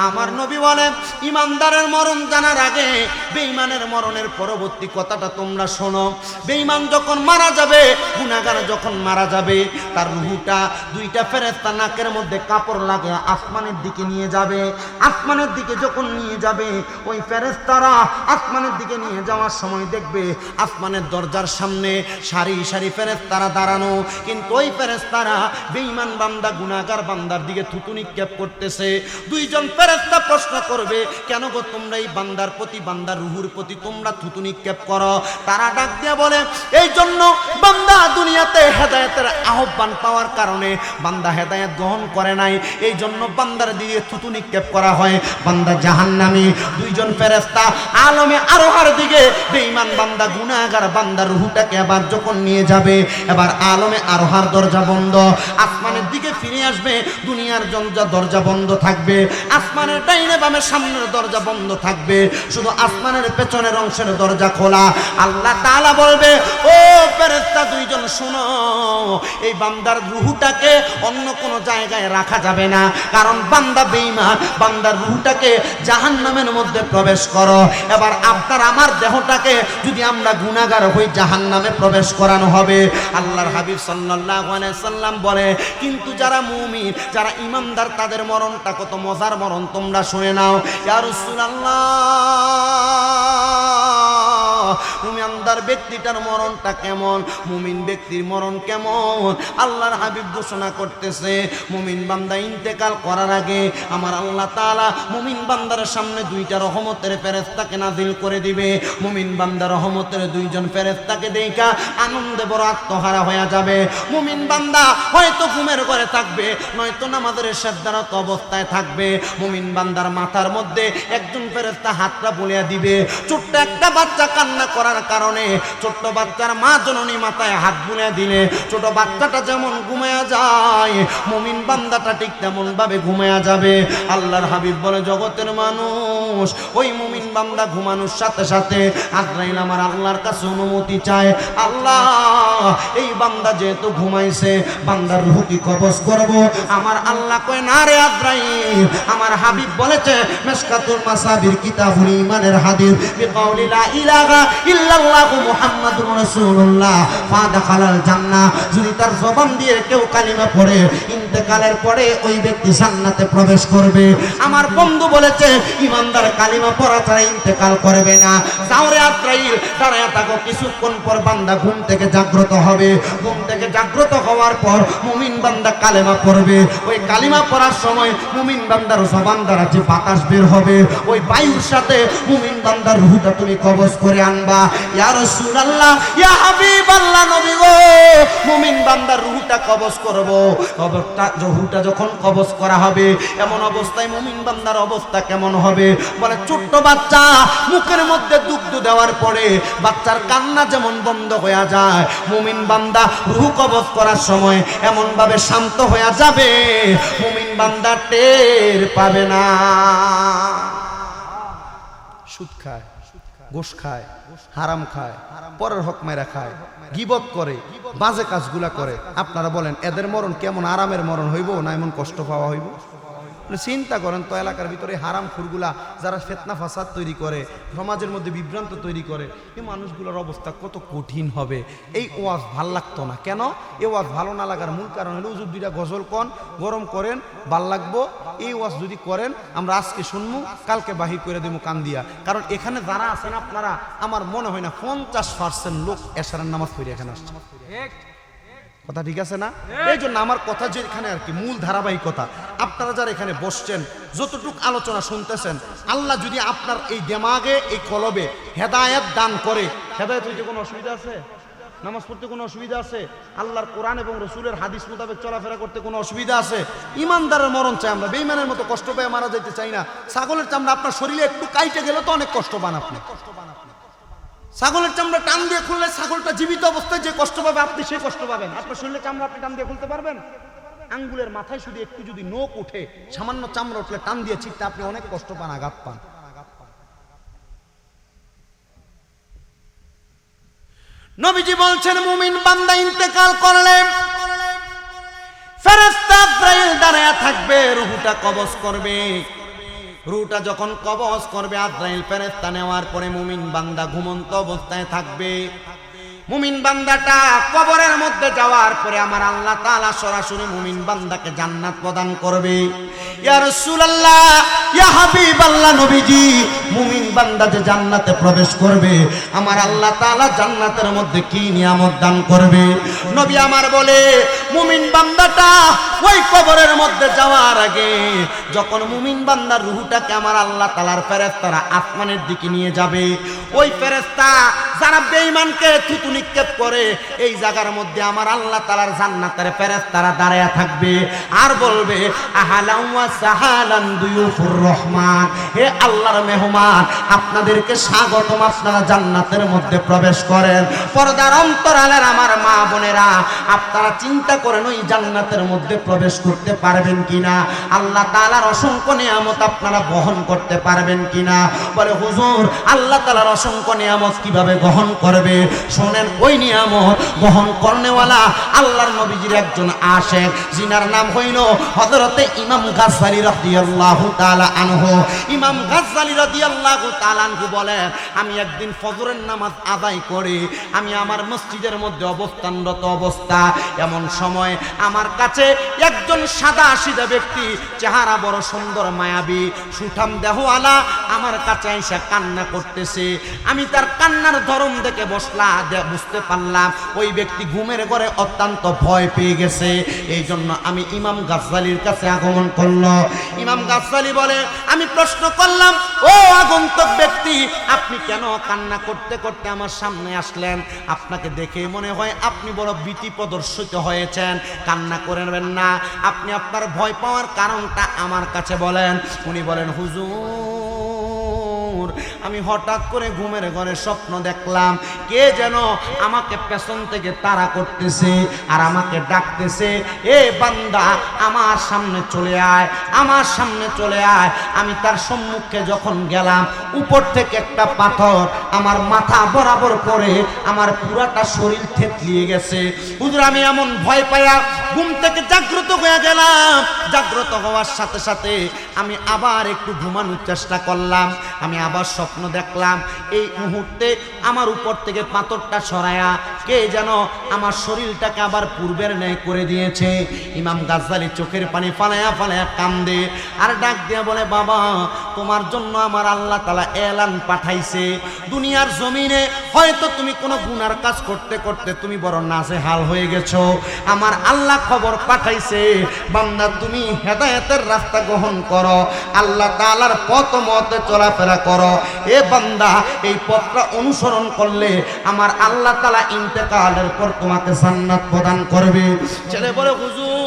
আমার নবী বলেন ঈমানদারের মরণ জানার আগে বেঈমানের মরণের পরবর্তী কথাটা তোমরা শোনো। বেঈমান যখন মারা যাবে, গুনাহগার যখন মারা যাবে, তার রূহটা দুইটা ফেরেশতা নাকের মধ্যে কাপড় লাগিয়ে আসমানের দিকে নিয়ে যাবে। আসমানের দিকে যখন নিয়ে যাবে ওই ফেরেশতারা আসমানের দিকে নিয়ে যাওয়ার সময় দেখবে আসমানের দরজার সামনে সারি সারি ফেরেশতারা দাঁড়ানো, কিন্তু ওই ফেরেশতারা বেঈমান বান্দা গুনাহগার বান্দার দিকে থুতু নিক্ষেপ করতেছে। দুইজন ফেরেশতা প্রশ্ন করবে কেন গো তোমরা এই বান্দার প্রতি বান্দার রূহের প্রতি তোমরা থুতু নিক্ষেপ করো? তারা ডাক দিয়ে বলে এই জন্য বান্দা দুনিয়াতে হেদায়েতের আহ্বান পাওয়ার কারণে বান্দা হেদায়েত গ্রহণ করে নাই, এই জন্য বান্দার দিকে থুতু নিক্ষেপ করা হয়, বান্দা জাহান্নামী। দুইজন ফেরেশতা আলমে আরোহার দিকে বেঈমান বান্দা গুনাহগার বান্দার রূহটাকে এবার যখন নিয়ে যাবে, এবার আলমে আরোহার দরজা বন্ধ। আসমানের দিকে ফিরে আসবে, দুনিয়ার দরজা বন্ধ থাকবে। আসমানের ডাইনে বামে সামনের দরজা বন্ধ থাকবে, শুধু আসমানের পেছনের অংশের দরজা খোলা। আল্লাহ তাআলা বলবে, ও ফেরেশতা দুইজন শুনো, এই বান্দার রূহটাকে অন্য কোনো জায়গায় রাখা যাবে না, কারণ বান্দা বেঈমান। বান্দার রূহটাকে জাহান্নামের মধ্যে প্রবেশ করো। এবার আপনার আমার দেহটাকে যদি আমরা গুনাহগার হই, জাহান্নামে প্রবেশ করানো হবে। আল্লাহর হাবিব সাল্লাল্লাহু আলাইহি সাল্লাম বলে, কিন্তু যারা মুমিন, যারা ঈমানদার, তাদের মরণটা কত মজার মরণ তোমরা শুনে নাও। ইয়া রাসূলুল্লাহ, মুমিনদার ব্যক্তিটার মরণটা কেমন, মুমিন ব্যক্তির মরণ কেমন? আল্লাহর হাবিব ঘোষণা করতেছে, মুমিন বান্দা ইন্তেকাল করার আগে আমার আল্লাহ তাআলা মুমিন বান্দার সামনে দুইটা রহমতের ফেরেশতাকে নাজিল করে দিবে। মুমিন বান্দা রহমতের দুইজন ফেরেশতাকে দেখা আনন্দে বড় আত্মহারা হয়ে যাবে। মুমিন বান্দা হয়তো ঘুমের ঘরে থাকবে, নয়তো নামাজের সিজদারত অবস্থায় থাকবে। মুমিন বান্দার মাথার মধ্যে একজন ফেরেশতা হাতটা বুলিয়ে দিবে। ছোট্ট একটা বাচ্চা কান্না করার কারণে ছোট্ট বাচ্চার মা জননী মাথায় হাত বুলিয়ে দিলে ছোট বাচ্চাটা যেমন ঘুমায়া যায়, মুমিন বান্দাটা ঠিক তেমন ভাবে ঘুমায়া যাবে। আল্লাহর হাবিব বলে, জগতের মানুষ, ওই মুমিন বান্দা ঘুমানোর সাথে সাথে আজরাইল আমার আল্লাহর কাছে অনুমতি চায়, আল্লাহ এই বান্দা যেহেতু ঘুমাইছে, বান্দার রূহ কি কবজ করব? আমার আল্লাহ কয়, না রে আজরাইল, আমার হাবিব বলেছে মিশকাতুল মাসাবির কিতাবুল ঈমানের হাদিস, বিকাউলি লা ইলাহা ইল্লাল্লাহু মুহাম্মাদুর রাসূলুল্লাহ ফাদাখালাল জান্নাহ। যদি তার জবান দিয়ে কেউ কালিমা পড়ে, ইন্তেকালের পরে ওই ব্যক্তি জান্নাতে প্রবেশ করবে। আমার বন্ধু বলেছে, ঈমানদার কালিমা পড়া ছাড়া ইন্তেকাল করবে না। যাও রে আজরাইল, দাঁড়ায় থাকো, কিছুক্ষণ পর বান্দা ঘুম থেকে জাগ্রত হবে। ঘুম থেকে জাগ্রত হওয়ার পর মুমিন বান্দা কালেমা পড়বে। ওই কালিমা পড়ার সময় মুমিন বান্দার জবান দ্বারা যে বাতাস বের হবে, ওই বায়ুর সাথে মুমিন বান্দার রূহটা তুমি কবজ করে আনবা। ইয়া রাসূলুল্লাহ, ইয়া হাবিবাল্লাহ, নবী গো, মুমিন বান্দার রূহটা কবজ করব। রূহটা যখন কবজ করা হবে, এমন অবস্থায় মুমিন বান্দার অবস্থা কেমন হবে? বলে, ছোট্ট বাচ্চা মুখের মধ্যে দুগ্ধ দেওয়ার পরে বাচ্চার কান্না যেমন বন্ধ হয়ে যায়, মুমিন বান্দা রূহ কবজ করার সময় এমন ভাবে শান্ত হয়ে যাবে, মুমিন বান্দা টের পাবে না। সুদ খায়, ঘুষ খায়, হারাম খায়, পরের হক মাইরা খায়, গীবত করে, বাজে কাজগুলা করে, আপনারা বলেন এদের মরণ কেমন আরামের মরণ হইব না এমন কষ্ট পাওয়া হইব? চিন্তা করেন তো, এলাকার ভিতরে হারাম খুরগুলা যারা ফিতনা ফাসাদ তৈরি করে, সমাজের মধ্যে বিভ্রান্ত তৈরি করে, এই মানুষগুলোর অবস্থা কত কঠিন হবে। এই ওয়াজ ভাল লাগতো না কেন? এই ওয়াজ ভালো না লাগার মূল কারণ হলো, হুজুর দুইটা গজল কন, গরম করেন, ভাল লাগবো। এই ওয়াজ যদি করেন, আমরা আজকে শুনবো, কালকে বাহির করে দেবো কান দিয়া। কারণ এখানে যারা আছেন আপনারা, আমার মনে হয় না 50% লোক এশারের নামাজ পড়ে এখানে আসছে। কথা ঠিক আছে না? এই জন্য আমার কথা যে এখানে আর কি মূল ধারাবাহিকতা, আপনারা যারা এখানে বসছেন, যতটুক আলোচনা শুনতেছেন, আল্লাহ যদি আপনার এই দেমাগে, এই কলবে হেদায়েত দান করে, হেদায়েত হইতে কোনো অসুবিধা আছে? নামাজ পড়তে কোনো অসুবিধা আছে? আল্লাহর কোরআন এবং রসুলের হাদিস মোতাবেক চলাফেরা করতে কোনো অসুবিধা আছে? ইমানদারের মরণ চাই আমরা, বেঈমানের মতো কষ্ট পেয়ে মারা যাইতে চাই না। ছাগলের চামড়া আপনার শরীরে একটু কাইটে গেলে তো অনেক কষ্ট পান আপনি। ছাগলের চামড়া টান দিয়ে খুললে ছাগলটা জীবিত অবস্থায় যে কষ্ট পাবে, আপনি সেই কষ্ট পাবেন। আপনার শরীরের চামড়া আপনি টান দিয়ে খুলতে পারবেন? আঙ্গুলের মাথায় শুধু একটু যদি নখ উঠে, সামান্য চামড়া উঠলে টান দিয়ে ছিটতে আপনি অনেক কষ্ট পান, আঘাত পান। নবীজি বলছেন, মুমিন বান্দা ইন্তেকাল করলে ফেরেশতা আজরাইল দাঁড়ায়া থাকবে, রূহটা কবজ করবে। রূহটা যখন কবজ করবে আজরাইল ফেরেশতা, নেওয়ার পরে মুমিন বান্দা ঘুমন্ত অবস্থায় থাকবে। মুমিন বান্দাটা কবরের মধ্যে যাওয়ার পরে আমার আল্লাহ তাআলা সরাসরি মুমিন বান্দাকে জান্নাত প্রদান করবে। ইয়া রাসূলুল্লাহ, ইয়া হাবিবাল্লাহ, নবীজি, মুমিন বান্দা যে জান্নাতে প্রবেশ করবে, আমার আল্লাহ তাআলা জান্নাতের মধ্যে কি নিয়ামত দান করবে? নবী আমার বলে, মুমিন বান্দাটা ওই কবরের মধ্যে যাওয়ার আগে যখন মুমিন বান্দার রূহটাকে আমার আল্লাহ তাআলার ফেরেশতারা আসমানের দিকে নিয়ে যাবে, ওই ফেরেশতা যারা বেঈমানকে থুতু নিক্ষেপ করে এই জায়গার মধ্যে আমার আল্লাহ তাআলার জান্নাতের ফেরেশতারা দাঁড়ায়া থাকবে আর বলবে আহলান ওয়া সাহালান দুয়ুফুর রহমান, হে আল্লাহর মেহমান, আপনাদেরকে স্বাগতম, আপনারা জান্নাতের মধ্যে প্রবেশ করেন। পর্দার অন্তরালের আমার মা বোনেরা, আপনারা চিন্তা করেন ওই জান্নাতের মধ্যে প্রবেশ করতে পারবেন কিনা, আল্লাহ তাআলার অসংখ্য নিয়ামত আপনারা বহন করতে পারবেন কিনা। বলে হুজুর আল্লাহ তাআলার অসংখ্য নিয়ামত কিভাবে গ্রহণ করবে? শোনেন, ওই নিয়ামত গ্রহণ করনেওয়ালা আল্লাহর নবীজির একজন আশেক, যিনার নাম হইল হযরতে ইমাম গাজ্জালী রাদিয়াল্লাহু তাআলা আনহু। ইমাম গাজ্জালী রাদিয়াল্লাহু তাআলা আনহু বলেন, আমি একদিন ফজরের নামাজ আদায় করে আমি আমার মসজিদের মধ্যে অবস্থানরত অবস্থা, এমন সময় আমার কাছে একজন সাদা সিধা ব্যক্তি, চেহারা বড় সুন্দর মায়াবী, সুঠাম দেহওয়ালা, আমার কাছে এসে কান্না করতেছে। আমি তার কান্নার ধরন দেখে বুঝতে পারলাম ওই ব্যক্তি ঘুমের ঘরে অত্যন্ত ভয় পেয়ে গেছে। এই জন্য আমি ইমাম গাজ্জালীর কাছে আগমন করলো। ইমাম গাজ্জালী বলে, আমি প্রশ্ন করলাম, ও আগন্তুক ব্যক্তি, আপনি কেন কান্না করতে করতে আমার সামনে আসলেন? আপনাকে দেখে মনে হয় আপনি বড় ভীতি প্রদর্শিত হয়েছেন, কান্না করবেন না, আপনি আপনার ভয় পাওয়ার কারণটা আমার কাছে বলেন। উনি বলেন, হুজুর, আমি হঠাৎ করে ঘুমের ঘরে স্বপ্ন দেখলাম কে যেন আমাকে পেছন থেকে তাড়া করতেছে আর আমাকে ডাকতেছে, এ বান্দা আমার সামনে চলে আয়, আমার সামনে চলে আয়। আমি তার সম্মুখে যখন গেলাম, উপর থেকে একটা পাথর আমার মাথা বরাবর করে আমার পুরাটা শরীর থেতলিয়ে গেছে। হুজুর, আমি এমন ভয় পাইয়া ঘুম থেকে জাগ্রত হয়ে গেলাম। জাগ্রত হওয়ার সাথে সাথে আমি আবার একটু ঘুমানোর চেষ্টা করলাম। আমি আবার স্বপ্ন দেখলাম এই মুহূর্তে আমার উপর থেকে পাথরটা সরায়া কে যেন আমার শরীরটাকে আবার পূর্বের ন্যায় করে দিয়েছে। ইমাম গাজ্জালী চোখের পানি ফালায়া ফালায়া কান্দে আর ডাক দিয়ে বলে, বাবা, তোমার জন্য আমার আল্লাহ তাআলা এলান পাঠাইছে। দুনিয়ার জমিনে হয়তো তুমি কোনো গুনার কাজ করতে করতে তুমি বড় নাজেহাল হয়ে গেছো, আমার আল্লাহ খবর পাঠাইছে, বান্দা তুমি হেদায়েতের রাস্তা গ্রহণ করো, আল্লাহ তাআলার পথ মতে চলাফেরা করো। এ বান্দা, এই পথটা অনুসরণ করলে আমার আল্লাহ তাআলা ইন্তেকালের পর তোমাকে জান্নাত প্রদান করবে। ছেলে বলে, হুজুর,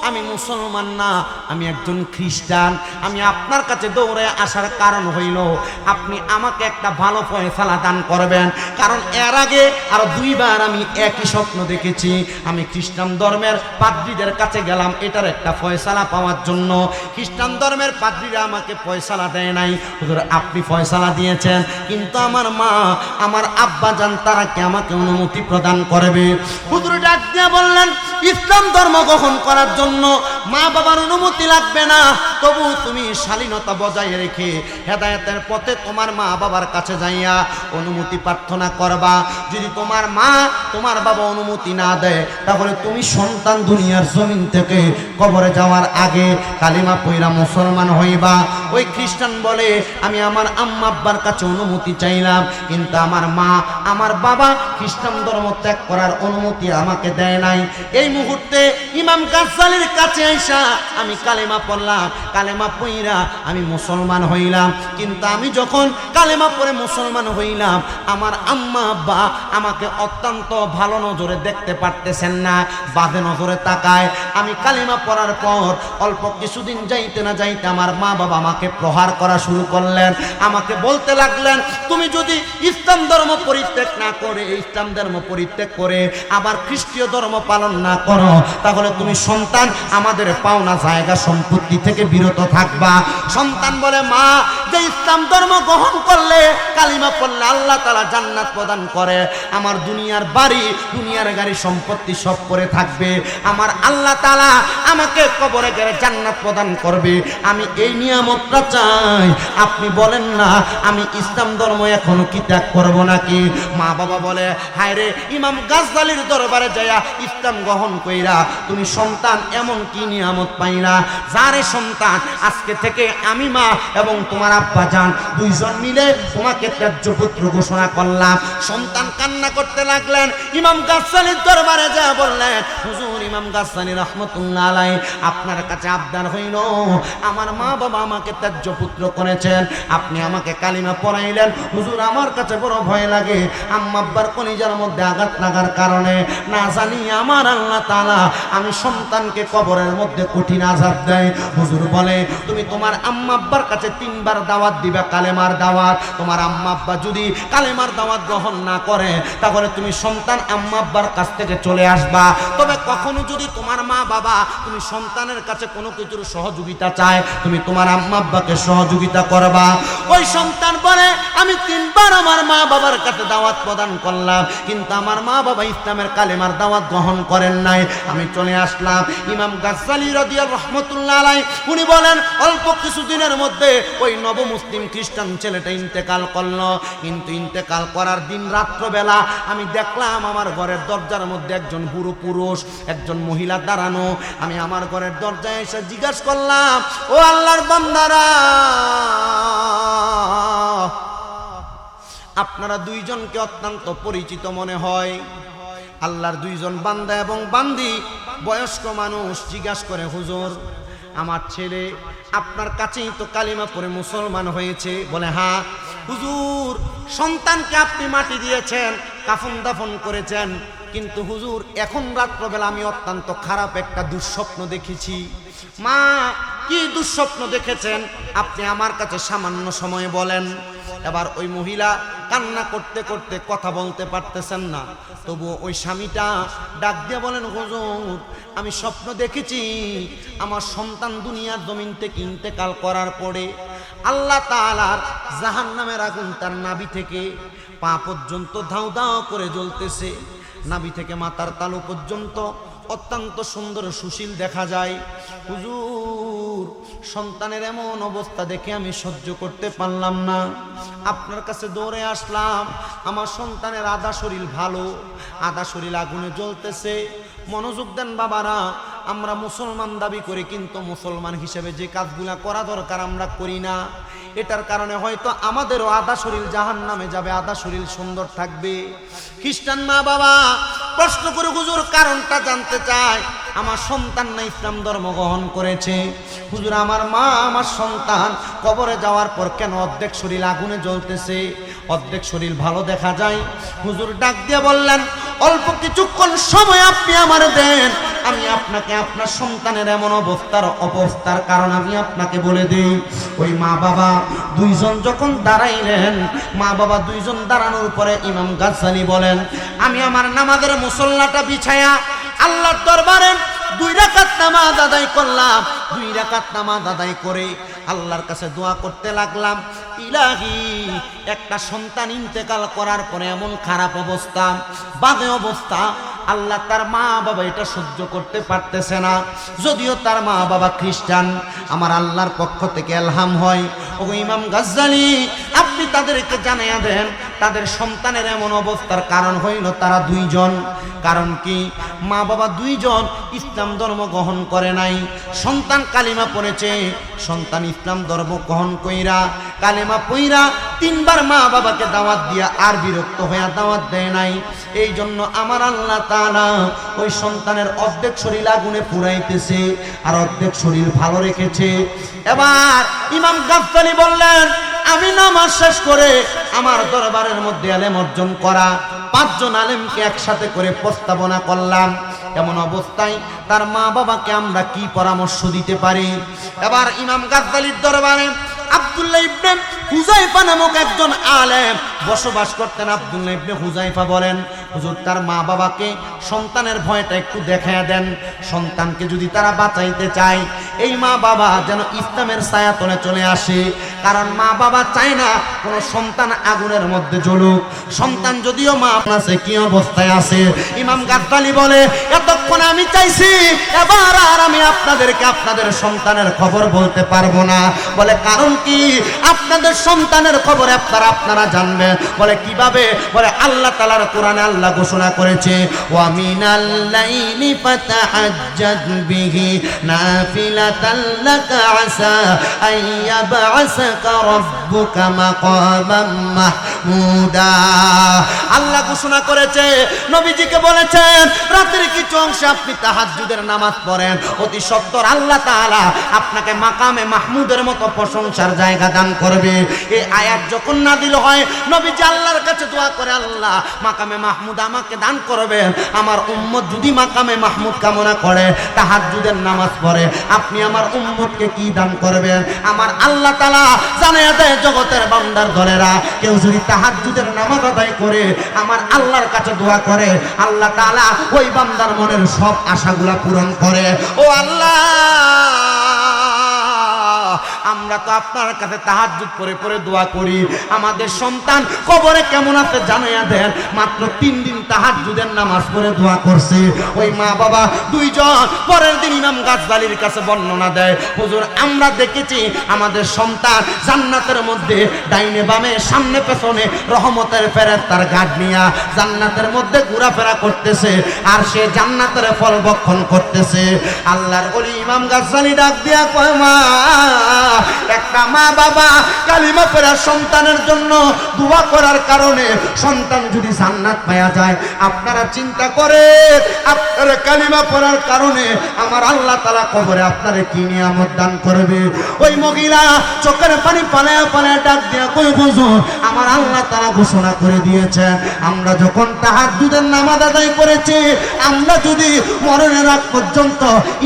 আমি মুসলমান না, আমি একজন খ্রিস্টান। আমি আপনার কাছে দৌড়ে আসার কারণ হইল আপনি আমাকে একটা ভালো ফয়সালা দান করবেন, কারণ এর আগে আরো দুইবার আমি একই স্বপ্ন দেখেছি। আমি খ্রিস্টান ধর্মের পাদ্রীদের কাছে গেলাম এটার একটা ফয়সালা পাওয়ার জন্য, খ্রিস্টান ধর্মের পাদ্রীরা আমাকে ফয়সালা দেয় নাই। হুজুর, আপনি ফয়সালা দিয়েছেন, কিন্তু আমার মা, আমার আব্বা জান, তারা কি আমাকে অনুমতি প্রদান করবে? হুজুর ডাক দিয়ে বললেন, ইসলাম ধর্ম গ্রহণ করার জন্য মা বাবার অনুমতি লাগবে না, তবু তুমি শালীনতা বজায় রেখে হেদায়েতের পথে তোমার মা বাবার কাছে যাইয়া অনুমতি প্রার্থনা করবা। যদি তোমার মা তোমার বাবা অনুমতি না দেয়, তাহলে তুমি সন্তান দুনিয়ার জমিন থেকে কবরে যাওয়ার আগে কালিমা পয়রা মুসলমান হইবা। ওই খ্রিস্টান বলে, আমি আমার আম্মা আব্বার কাছে অনুমতি চাইলাম, কিন্তু আমার মা আমার বাবা খ্রিস্টান ধর্ম ত্যাগ করার অনুমতি আমাকে দেয় নাই। এই মুহূর্তে ইমাম গাজ্জালীর কাছে আইসা আমি কালেমা পড়লাম, কালেমা পইরা আমি মুসলমান হইলাম। কিন্তু আমি যখন কালেমা পড়ে মুসলমান হইলাম, আমার আম্মা আব্বা আমাকে অত্যন্ত ভালো নজরে দেখতে পারতেছেন না, বাজে নজরে তাকায়। আমি কালেমা পড়ার পর অল্প কিছুদিন যাইতে না যাইতে আমার মা বাবা আমাকে প্রহার করা শুরু করলেন। আমাকে বলতে লাগলেন, তুমি যদি ইসলাম ধর্ম পরিত্যাগ না করে, ইসলাম ধর্ম পরিত্যাগ করে আবার খ্রিস্টীয় ধর্ম পালন না করো, তাহলে তুমি সন্তান আমাদের পাওনা জায়গা সম্পত্তি থেকে বিরত থাকবা। সন্তান বলে, মা, যে ইসলাম ধর্ম গ্রহণ করলে, কালিমা পড়লে আল্লাহ তাআলা জান্নাত প্রদান করে, আমার দুনিয়ার বাড়ি দুনিয়ার গাড়ি সম্পত্তি সব করে থাকবে, আমার আল্লাহ তাআলা আমাকে কবরে গেলে জান্নাত প্রদান করবে, আমি এই নিয়ামতটা চাই। আপনি বলেন না আমি ইসলাম ধর্ম এখনো কি ত্যাগ করবো নাকি? মা বাবা বলে, হায় রে, ইমাম গাজ্জালীর দরবারে যাইয়া ইসলাম গ্রহণ কইরা তুমি সন্তান এমন কি নিয়ামত পাইলা, যারে সন্তান আজকে থেকে আমি মা এবং তোমার আব্বা জান দুইজন মিলে তোমাকে ত্যায্য পুত্র ঘোষণা করলাম। সন্তান কান্না করতে লাগলেন। ইমাম গাসসানীর দরবারে যা বললেন, হুজুর ইমাম গাসসানী রাহমাতুল্লাহ আলাইহি আপনার কাছে আবদার হইল, আমার মা বাবা আমাকে ত্যায্য পুত্র করেছেন, আপনি আমাকে কালিমা পড়াইলেন। হুজুর আমার কাছে বড় ভয় লাগে, আম্মা আব্বার কলিজার মধ্যে আঘাত লাগার কারণে না জানি আমার আল্লাহ তাআলা আমি সন্তানকে কবরের মধ্যে কঠিন আযাব দেয়। হুজুর বলে, তুমি তোমার আম্মা আব্বার কাছে 3 বার দাওয়াত দিবা, কালেমার দাওয়াত। তোমার আম্মা আব্বা যদি কালেমার দাওয়াত গ্রহণ না করে, তাহলে তুমি সন্তান আম্মা আব্বার কাছ থেকে চলে আসবা। তবে কখনো যদি তোমার মা বাবা তুমি সন্তানের কাছে কোনো কিছুর সহযোগিতা চায়, তুমি তোমার আম্মা আব্বাকে সহযোগিতা করবা। ওই সন্তান বলে, আমি 3 বার আমার মা বাবার কাছে দাওয়াত প্রদান করলাম, কিন্তু আমার মা বাবা ইসলামের কালেমার দাওয়াত গ্রহণ করেন নাই, আমি চলে আসলাম। ইমাম গাজ্জালী রাদিয়াল্লাহু রাহমাতুল্লাহ আলাইহি উনি বলেন, অল্প কিছুদিনের মধ্যে ওই নবমুসলিম খ্রিস্টান ছেলেটা ইন্তেকাল করলো। কিন্তু ইন্তেকাল করার দিন রাত্রবেলা আমি দেখলাম আমার ঘরের দরজার মধ্যে একজন বুড়ো পুরুষ, একজন মহিলা দাঁড়ানো। আমি আমার ঘরের দরজায় এসে জিজ্ঞাসা করলাম, ও আল্লাহর বান্দারা, আপনারা দুইজনকে অত্যন্ত পরিচিত মনে হয়। আল্লাহর দুইজন বান্দা এবং বান্দি বয়স্ক মানুষ জিজ্ঞাসা করে, হুজুর আমার ছেলে আপনার কাছেই তো কালিমা পড়ে মুসলমান হয়েছে। বলে, হ্যাঁ হুজুর, সন্তানকে আপনি মাটি দিয়েছেন, কাফন দাফন করেছেন, কিন্তু হুজুর এখন রাত্রবেলা আমি অত্যন্ত খারাপ একটা দুঃস্বপ্ন দেখেছি। মা, কি দুঃস্বপ্ন দেখেছেন আপনি আমার কাছে সামান্য সময় বলেন। এবার ওই মহিলা কান্না করতে করতে কথা বলতে পারতেছেন না, তবু ওই স্বামীটা ডাক দিয়ে বলেন, হুজুর আমি স্বপ্ন দেখেছি আমার সন্তান দুনিয়ার জমিন থেকে ইন্তেকাল করার পরে আল্লাহ তাআলার জাহান্নামের আগুন তার নাভি থেকে পা পর্যন্ত ধাউ ধাউ করে জ্বলতেছে। নাভি থেকে মাথার তালু পর্যন্ত অত্যন্ত সুন্দর সুশীল দেখা যায়। হুজুর সন্তানের এমন অবস্থা দেখে আমি সহ্য করতে পারলাম না, আপনার কাছে দৌড়ে আসলাম। আমার সন্তানের আধা শরীর ভালো, আধা শরীর আগুনে জ্বলতেছে। মনোযোগ দেন বাবারা, আমরা মুসলমান দাবি করি, কিন্তু মুসলমান হিসেবে যে কাজগুলা করা দরকার আমরা করি না। এটার কারণে হয়তো আমাদেরও আধা শরীর জাহান্নামে যাবে, আধা শরীর সুন্দর থাকবে। খ্রিস্টান মা বাবা প্রশ্ন করে, হুজুর কারণটা জানতে চায়। আমার সন্তান না ইসলাম ধর্ম গ্রহণ করেছে। হুজুর আমার মা আমার সন্তান কবরে যাওয়ার পর কেন অর্ধেক শরীর আগুনে জ্বলতেছে, অর্ধেক শরীর ভালো দেখা যায়। হুজুর ডাক দিয়ে বললেন, অল্প কিছুক্ষণ সময় আপনি আমার দেন, আমি আপনাকে আপনার সন্তানের এমন অবস্থার কারণ আমি আপনাকে বলে দিই। ওই মা বাবা দুইজন যখন দাঁড়াইলেন, মা বাবা দুইজন দাঁড়ানোর পরে ইমাম গাজ্জালী বলেন, আমি আমার নামাজের মুসল্লাটা বিছায়া আল্লাহর দরবারে 2 রাকাত নামাজ আদায় করলাম। 2 রাকাত নামাজ আদায় করে আল্লাহর কাছে দোয়া করতে লাগলাম, ইলাহি একটা সন্তান ইন্তেকাল করার পরে এমন খারাপ অবস্থা, বাজে অবস্থা, আল্লাহ তার মা বাবা এটা সহ্য করতে পারতেছে না। যদিও তার মা বাবা খ্রিস্টান, আমার আল্লাহর পক্ষ থেকে এলহাম হয়। ও ইমাম গাজ্জালী আপনি তাদেরকে জানাইয়া দেন, তাদের সন্তানের এমন অবস্থার কারণ হইল তারা 2 জন। কারণ কি, মা বাবা 2 জন ইসলাম ধর্ম গ্রহণ করে নাই, সন্তান কালিমা পড়েছে। সন্তান ইসলাম ধর্ম গ্রহণ কইরা কালিমা পইরা 3 বার মা বাবাকে দাওয়াত দিয়া আর বিরক্ত হইয়া দাওয়াত দেয় নাই। এই জন্য আমার আল্লাহ তাআলা ওই সন্তানের অর্ধেক শরীর আগুনে পুড়াইতেছে আর অর্ধেক শরীর ভালো রেখেছে। এবার ইমাম গাজ্জালী বললেন, আমি নামাজ শেষ করে আমার দরবারের মধ্যে আলেম অর্জন করা 5 জন আলেমকে একসাথে করে প্রস্তাবনা করলাম, এমন অবস্থায় তার মা বাবাকে আমরা কি পরামর্শ দিতে পারি। এবার ইমাম গাজ্জালীর দরবারে আব্দুল্লাহ ইবনে হুযায়ফা নামক একজন আলেম বসবাস করতেন। আব্দুল্লাহ ইবনে হুযায়ফা বলেন, হুজুর তার মা বাবাকে সন্তানের ভয়টা একটু দেখায়া দেন, সন্তানকে যদি তারা বাঁচাইতে চায় এই মা বাবা যেন ইসলামের ছায়াতলে চলে আসে। কারণ মা বাবা চায় না কোনো সন্তান আগুনের মধ্যে জ্বলুক। সন্তান যদিও মা আছে কি অবস্থায় আছে, ইমাম গাজ্জালী বলে, এতক্ষণ আমি চাইছি, এবার আর আমি আপনাদেরকে আপনাদের সন্তানের খবর বলতে পারবো না। বলে কারণ কি, আপনাদের সন্তানের খবর আপনারা জানবেন। বলে কিভাবে? বলে আল্লাহ তাআলার কোরআনে আল্লাহ ঘোষণা করেছে, ওয়া মিনাল লাইলি ফাতাহাজ্জাদ বিহি নাফিলাতান লাকা আসা আইয়াবআসাকা রাব্বুকা মাকামান মাহমুদা। আল্লাহ ঘোষণা করেছে, নবীজিকে বলেছেন রাতের কিছু অংশে আপনি তাহাজ্জুদের নামাজ পড়েন, অতি সত্বর আল্লাহ তাআলা আপনাকে মাকামে মাহমুদের মতো প্রশংসার জায়গা দান করবে। এই আয়াত যখন নাযিল হয়, নবীজি আল্লাহর কাছে দোয়া করে, আল্লাহ মাকামে মাহমুদ আমাকে দান করবেন। আমার উম্মত যদি মাকামে মাহমুদ কামনা করে, তাহাজ্জুদের নামাজ পড়ে, আপনি আমার উম্মতকে কি দান করবেন? আমার আল্লাহ তাআলা জানায়া দেয় জগতের বান্দার দলেরা, কেউ যদি তাহাজ্জুদের নামাজ আদায় করে আমার আল্লাহর কাছে দোয়া করে, আল্লাহ তাআলা ওই বান্দার মনের সব আশাগুলা পূরণ করে। ও আল্লাহ, আমরা তো আপনার কাছে তাহাজ্জুদ পড়ে পড়ে দোয়া করি, আমাদের সন্তান কবরে কেমন আছে জানাইয়া দেন। মাত্র 3 দিন তাহাজ্জুদের নামাজ পড়ে দোয়া করছে, ওই মা বাবা দুইজন পরের দিন ইমাম গাজদালির কাছে বর্ণনা দেয়, হুজুর আমরা দেখেছি আমাদের সন্তান জান্নাতের মধ্যে ডাইনে বামে সামনে পেছনে রহমতের ফেরেশতার গাঁট নিয়া জান্নাতের মধ্যে ঘোরাফেরা করতেছে, আর সে জান্নাতের ফল ভক্ষণ করতেছে। আল্লাহর ওলি ইমাম গাজদালি ডাক দিয়া কয়, মা, একটা মা বাবা কালিমা পড়া সন্তানের জন্য দোয়া করার কারণে সন্তান যদি জান্নাত পাওয়া যায়, আপনারা চিন্তা করে আপনারা কালিমা পড়ার কারণে আমার আল্লাহ তাআলা কবরে আপনারে কি নিয়ামত দান করবে। ওই মহিলা চোখের পানি পালায়া পালায়া ডাক দিয়া কই, হুজুর আমার আল্লাহ তাআলা ঘোষণা করে দিয়েছে, আমরা যখন তাহাজ্জুদের নামাজ আদায় করেছি, আমরা যদি মরণের আগ পর্যন্ত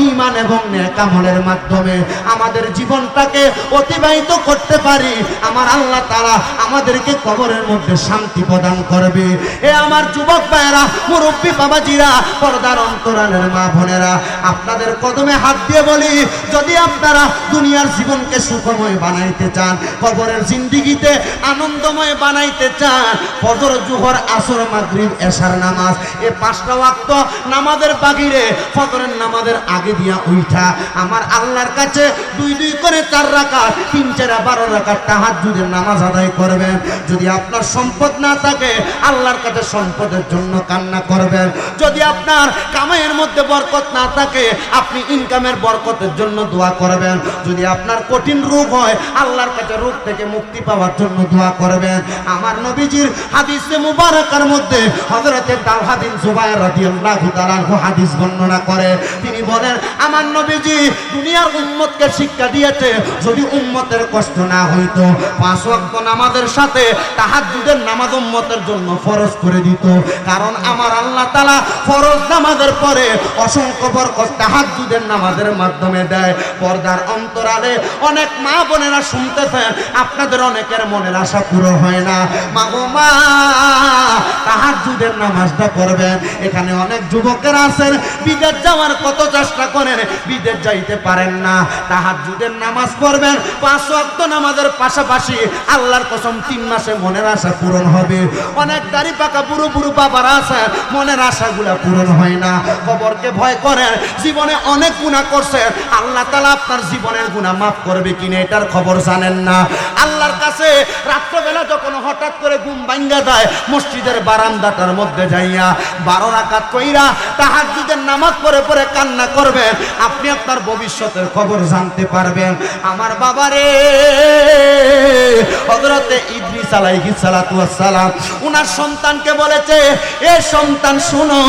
ঈমান এবং নেক আমলের মাধ্যমে আমাদের জীবনটাকে অতিবাহিত করতে পারি, আমার আল্লাহ তাআলা আমাদেরকে কবরের মধ্যে শান্তি প্রদান করবে। এ আমার যুবক ভাইয়েরা, মুরব্বী বাবাজিরা, পর্দার অন্তরালের মা বোনেরা, আপনাদের কদমে হাত দিয়ে বলি, যদি আপনারা দুনিয়ার জীবনকে সুখময় বানাইতে চান, কবরের জিন্দেগিতে আনন্দময় বানাইতে চান, ফজর, জোহর, আসর, মাগরিব, এশার নামাজ, এই 5টা ওয়াক্ত নামাজের বাগিরে ফজরের নামাজের আগে দিয়া উঠা আমার আল্লাহর কাছে 2 করে 4 রাকাত, 3 4 12 রাকাত তাহাজ্জুদের নামাজ আদায় করবেন। যদি আপনার সম্পদ না থাকে, আল্লাহর কাছে সম্পদের জন্য কান্না করবেন। যদি আপনার কামাইয়ের মধ্যে বরকত না থাকে, আপনি ইনকামের বরকতের জন্য দোয়া করবেন। যদি আপনার কঠিন রোগ হয়, আল্লাহর কাছে রোগ থেকে মুক্তি পাওয়ার জন্য দোয়া করবেন। আমার নবীজির হাদিসে মুবারাকার মধ্যে হযরতে তালহা বিন জুবায়ের রাদিয়াল্লাহু তাআলা হাদিস বর্ণনা করে, তিনি বলেন, আমার নবীজি দুনিয়ার উম্মতকে শিক্ষা দিয়েছে, যদি উম্মতের কষ্ট না হইতো 5 ওয়াক্ত নামাজের সাথে তাহাজ্জুদের নামাজ উম্মতের জন্য ফরজ করে দিত। কারণ আমার আল্লাহ তাআলা ফরজ নামাজের পরে অসংখ্য বরকত তাহাজ্জুদের নামাজের মাধ্যমে দেয়। পর্দার অন্তরালে অনেক মা বোনেরা শুনতেছেন, আপনাদের অনেকের মনের আশা পুরো হয় না। মা গো মা, তাহাজ্জুদের নামাজটা পড়বেন। এখানে অনেক যুবকের আছেন, বিদেশ যাওয়ার কত চেষ্টা করেন, বিদেশ যাইতে পারেন না। তাহাজ্জুদের নামাজ পড়বেন, 5 ওয়াক্ত নামাজের পাশাপাশি আল্লাহর কসম 3 মাসে মনের আশা পূরণ হবে। অনেক দাড়ি পাকা বুড়ো বুড়ো বাবারা আছে, মনের আশাগুলা পূরণ হয় না, কবরকে ভয় করেন, জীবনে অনেক গুনাহ করছেন, আল্লাহ তাআলা আপনার জীবনের গুনাহ মাফ করবে কিনা এটার খবর জানেন না। আল্লাহর কাছে রাত্রবেলা যখন হঠাৎ করে ঘুম ভাঙ্গা যায়, মসজিদের বারান্দাটার মধ্যে যাইয়া 12 রাকাত কইরা তাহাজ্জুদের নামাজ পড়ে পড়ে কান্না করবেন, আপনি আপনার ভবিষ্যতের খবর জানতে পারবেন। আমার বাবারে, হযরতে ইদ্রিস আলাইহিস সালাতু ওয়াস সালাম উনার সন্তানকে বলেছে, এ সন্তান শোনো,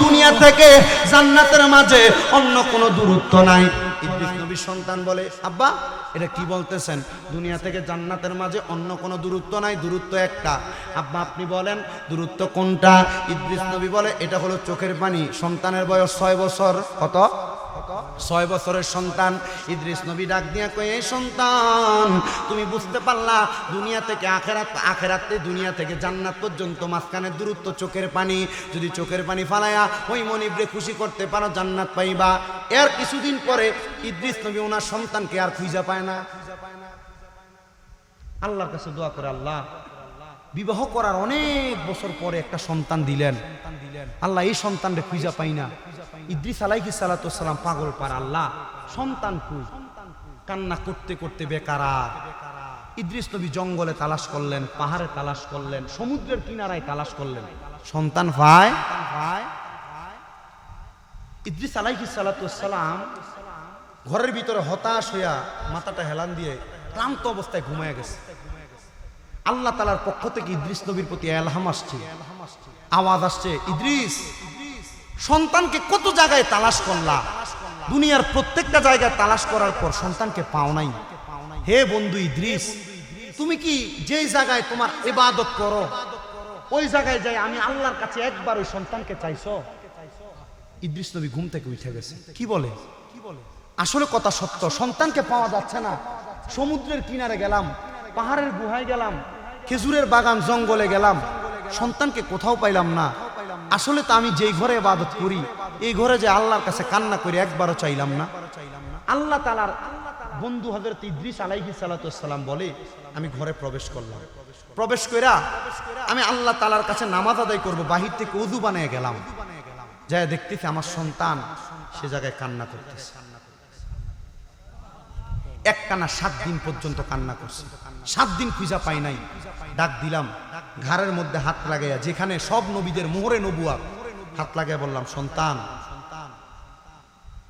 দুনিয়া থেকে জান্নাতের মাঝে অন্য কোনো দূরত্ব নাই। ইদ্রিস নবীর সন্তান বলে, আব্বা এটা কি বলতেছেন? দুনিয়া থেকে জান্নাতের মাঝে অন্য কোনো দূরত্ব নাই, দূরত্ব একটা। আব্বা আপনি বলেন দূরত্ব কোনটা? ইদ্রিস নবী বলে, এটা হলো চোখের পানি। সন্তানের বয়স 6 বছর। কত? 6 বছরের সন্তান। ইদ্রিস নবী ডাক দিয়া কয়, এই সন্তান তুমি বুঝতে পারলা দুনিয়া থেকে আখেরাত, আখেরাতে দুনিয়া থেকে জান্নাত পর্যন্ত মাঝখানের দূরত্ব চোখের পানি। যদি চোখের পানি ফালায়া ওই মনিবরে খুশি করতে পারো, জান্নাত পাইবা। এর কিছুদিন পরে ইদ্রিস নবী ওনার সন্তানকে আর খুঁজে পায় না। আল্লাহর কাছে দোয়া করে, আল্লাহ বিবাহ করার অনেক বছর পরে একটা সন্তান দিলেন, আল্লাহ এই সন্তানরে খুঁজে পাই না। ইদ্রিস আলাইহিস সালাতু ওয়াস সালাম পাগল পার, আল্লাহ সন্তান কই? কান্না করতে করতে বেকারার। ইদ্রিস নবী জঙ্গলে তালাশ করলেন, পাহাড়ে তালাশ করলেন, সমুদ্রের কিনারায় তালাশ করলেন, সন্তান পায়। ইদ্রিস আলাইহিস সালাতু ওয়াস সালাম ঘরের ভিতরে হতাশ হইয়া মাথাটা হেলান দিয়ে ক্লান্ত অবস্থায় ঘুমায় গেছে। আল্লাহ তাআলার পক্ষ থেকে ইদ্রিস নবীর প্রতি ইলহাম আসছে, আওয়াজ আসছে, ইদ্রিস সন্তানকে কত জায়গায় তালাশ করলা, দুনিয়ার প্রত্যেকটা জায়গায় তালাশ করার পর সন্তানকে পাও নাই। হে বন্ধু ইদ্রিস, তুমি কি যেই জায়গায় তোমার ইবাদত করো ওই জায়গায় যাই আমি আল্লাহর কাছে একবার ওই সন্তানকে চাইছো? ইদ্রিস নবী ঘুম থেকে উঠে গেছে। কি বলে? আসলে কথা সত্য, সন্তানকে পাওয়া যাচ্ছে না। সমুদ্রের কিনারে গেলাম, পাহাড়ের গুহায় গেলাম, খেজুরের বাগান জঙ্গলে গেলাম, সন্তানকে কোথাও পাইলাম না। আসলে তো আমি যেই ঘরে ইবাদত করি এই ঘরে যে আল্লাহর কাছে কান্না করে একবারও চাইলাম না। আল্লাহ তাআলার বন্ধু হযরত ইদ্রিস আলাইহিস সালাতু ওয়াস সালাম বলে, আমি ঘরে প্রবেশ করলাম, প্রবেশ কইরা আমি আল্লাহ তাআলার কাছে নামাজ আদায় করব, বাহির থেকে ওযু বানিয়ে গেলাম, যায় দেখতেছি আমার সন্তান সে জায়গায় কান্না করতেছে। একটানা 7 দিন পর্যন্ত কান্না করছে, 7 দিন খুঁজা পাই নাই। ডাক দিলাম, ঘাড়ের মধ্যে হাত লাগাইয়া, যেখানে সব নবীদের মোহরে নবুয়াত, হাত লাগাইয়া বললাম, সন্তান।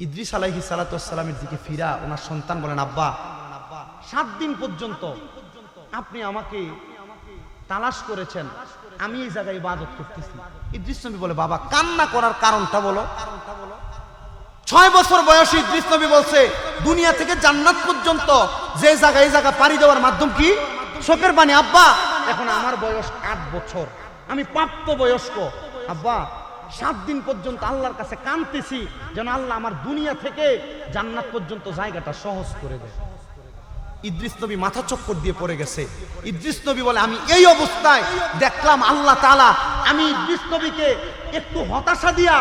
ইদ্রিস আলাইহিস সালাতু ওয়াস সালামের দিকে ফিরা ওনার সন্তান বলেন, আব্বা 7 দিন পর্যন্ত আপনি আমাকে তালাশ করেছেন, আমি এই জায়গায় ইবাদত করতেছি। ইদ্রিস নবী বলে, বাবা কান্না করার কারণটা বলো। 6 বছর বয়সী ইদ্রিস নবী বলছে, দুনিয়া থেকে জান্নাত পর্যন্ত যে জায়গা এই জায়গা পাড়ি দেওয়ার মাধ্যম কি? চোখের পানি। আব্বা এখন আমার বয়স 8 বছর, আমি প্রাপ্ত বয়স্ক। আব্বা 7 দিন পর্যন্ত আল্লাহর কাছে কাঁদতেছি যেন আল্লাহ আমার দুনিয়া থেকে জান্নাত পর্যন্ত জায়গাটা সহজ করে দেয়। ইদ্রিস নবী মাথা চক্কর দিয়ে পড়ে গেছে। ইদ্রিস নবী বলে, আমি এই অবস্থায় দেখলাম আল্লাহ তাআলা আমি ইদ্রিস নবীকে একটু হতাশা দিয়া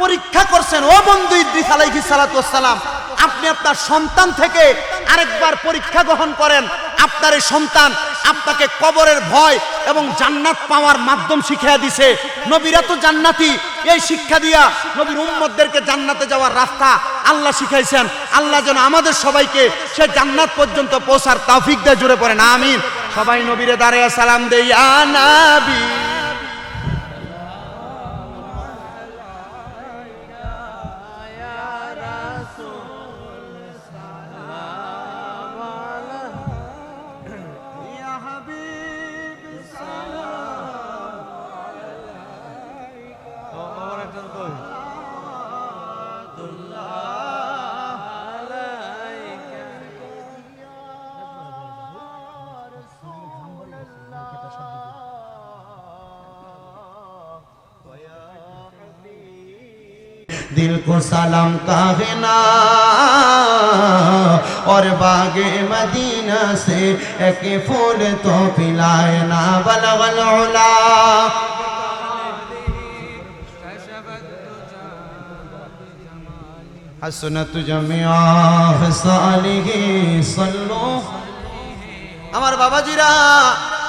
পরীক্ষা করছেন। ও বন্ধু ইদ্রিস আলাইহিস সালাতু ওয়াস সালাম, আপনি আপনার সন্তান থেকে আরেকবার পরীক্ষা গ্রহণ করেন। আপনার এই সন্তান আপনাকে কবরের ভয় এবং জান্নাত পাওয়ার মাধ্যম শিখিয়ে দিছে। নবীরা তো জান্নাতি, এই শিক্ষা দিয়া নবীর উম্মতদেরকে জান্নাতে যাওয়ার রাস্তা আল্লাহ শিখাইছেন। আল্লাহ যেন আমাদের সবাইকে সে জান্নাত পর্যন্ত পৌঁছার তৌফিক দেয়। জোরে পড়েন আমিন। সবাই নবীরে দাঁড়িয়ে সালাম দেই, ইয়া নবী। दिल को सलाम कहना और बागे मदीना से एक फूल तो पिलाए ना बलगल उला। हसनत जमिया सालिही सल्लु। আমার বাবাজিরা,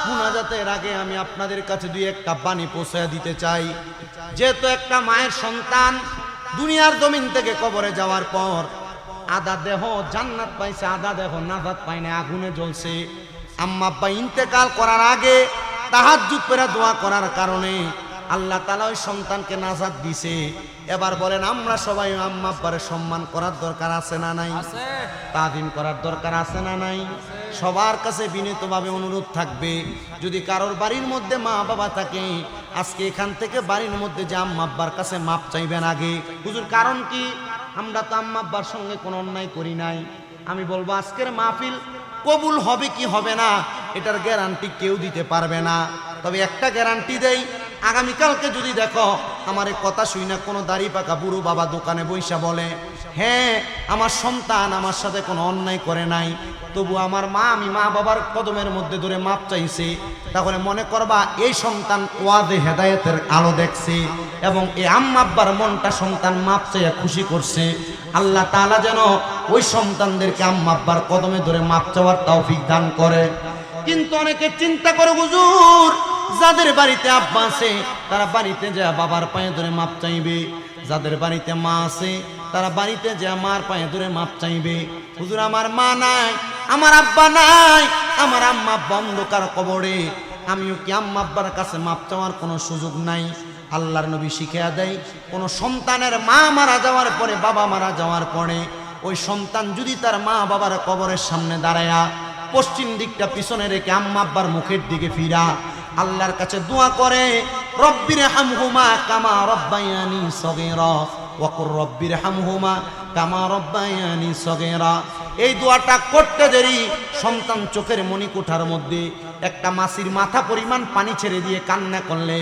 মুনাজাতের আগে আমি আপনাদের কাছে 2-1 কাপ পানি পৌঁছে দিতে চাই। যেহেতু একটা মায়ের সন্তান দুনিয়ার জমিন থেকে কবরে যাওয়ার পর আধা দেহ জান্নাত পাইছে, আধা দেহ নাজাত পায় না, আগুনে জ্বলছে। আম্মা আব্বা ইন্তেকাল করার আগে তাহাজ্জুদ পড়ে দোয়া করার কারণে আল্লাহ তাআলা ওই সন্তানকে নাজাত দিছে। এবার বলেন, আমরা সবাই আম্মা আব্বার সম্মান করার দরকার আছে না নাই? তাজিম করার দরকার আছে না নাই? সবার কাছে বিনীতভাবে অনুরোধ থাকবে, যদি কারোর বাড়ির মধ্যে মা বাবা থাকে, আজকে এখান থেকে বাড়ির মধ্যে যে আম্মা আব্বার কাছে মাপ চাইবেন আগে। হুজুর কারণ কি? আমরা তো আম্মা আব্বার সঙ্গে কোনো অন্যায় করি নাই। আমি বলবো, আজকের মাহফিল কবুল হবে কি হবে না এটার গ্যারান্টি কেউ দিতে পারবে না। তবে একটা গ্যারান্টি দেই, আগামীকালকে যদি দেখো আমার এই কথা শুই না কোনো দাড়ি পাকা বুড়ো বাবা দোকানে বইসা বলে, হ্যাঁ আমার সন্তান আমার সাথে কোনো অন্যায় করে নাই, তবু আমার মা, আমি মা বাবার কদমের মধ্যে ধরে মাপ চাইছি, তাহলে মনে করবা এই সন্তান ওয়াজে হেদায়েতের আলো দেখছে এবং এই আম্মা আব্বার মনটা সন্তান মাপ চাইয়া খুশি করছে। আল্লাহ তাআলা যেন ওই সন্তানদেরকে আম্মা আব্বার কদমে ধরে মাপ চাওয়ার তৌফিক দান করে। কিন্তু অনেকে চিন্তা করে, হুজুর যাদের বাড়িতে আব্বা আছে তারা বাড়িতে যায় বাবার পায়ে ধরে মাপ চাইবে, যাদের বাড়িতে মা আছে তারা বাড়িতে যায় মার পায়ে ধরে মাপ চাইবে। হুজুর আমার মা নাই, আমার আব্বা নাই, আমার আম্মা আব্বা অন্ধকার কবরে, আমিও কি আম্মা আব্বার কাছে মাপ চাওয়ার কোনো সুযোগ নাই? আল্লাহর নবী শিখিয়ে দেয়, কোনো সন্তানের মা মারা যাওয়ার পরে, বাবা মারা যাওয়ার পরে ওই সন্তান যদি তার মা বাবার কবরের সামনে দাঁড়ায়া পশ্চিম দিকটা পিছনে রেখে আম্মা আব্বার মুখের দিকে ফিরা আল্লাহর কাছে দোয়া করে, রব্বির হামহুমা কামা রব্বায়ানি সগীরা ওয়া কুর রব্বির হামহুমা কামা রব্বায়ানি সগীরা। এই দোয়াটা করতে দেরি সন্তান চোখের মণিকুঠার মধ্যে একটা মাছির মাথা পরিমাণ পানি ছেড়ে দিয়ে কান্না করলে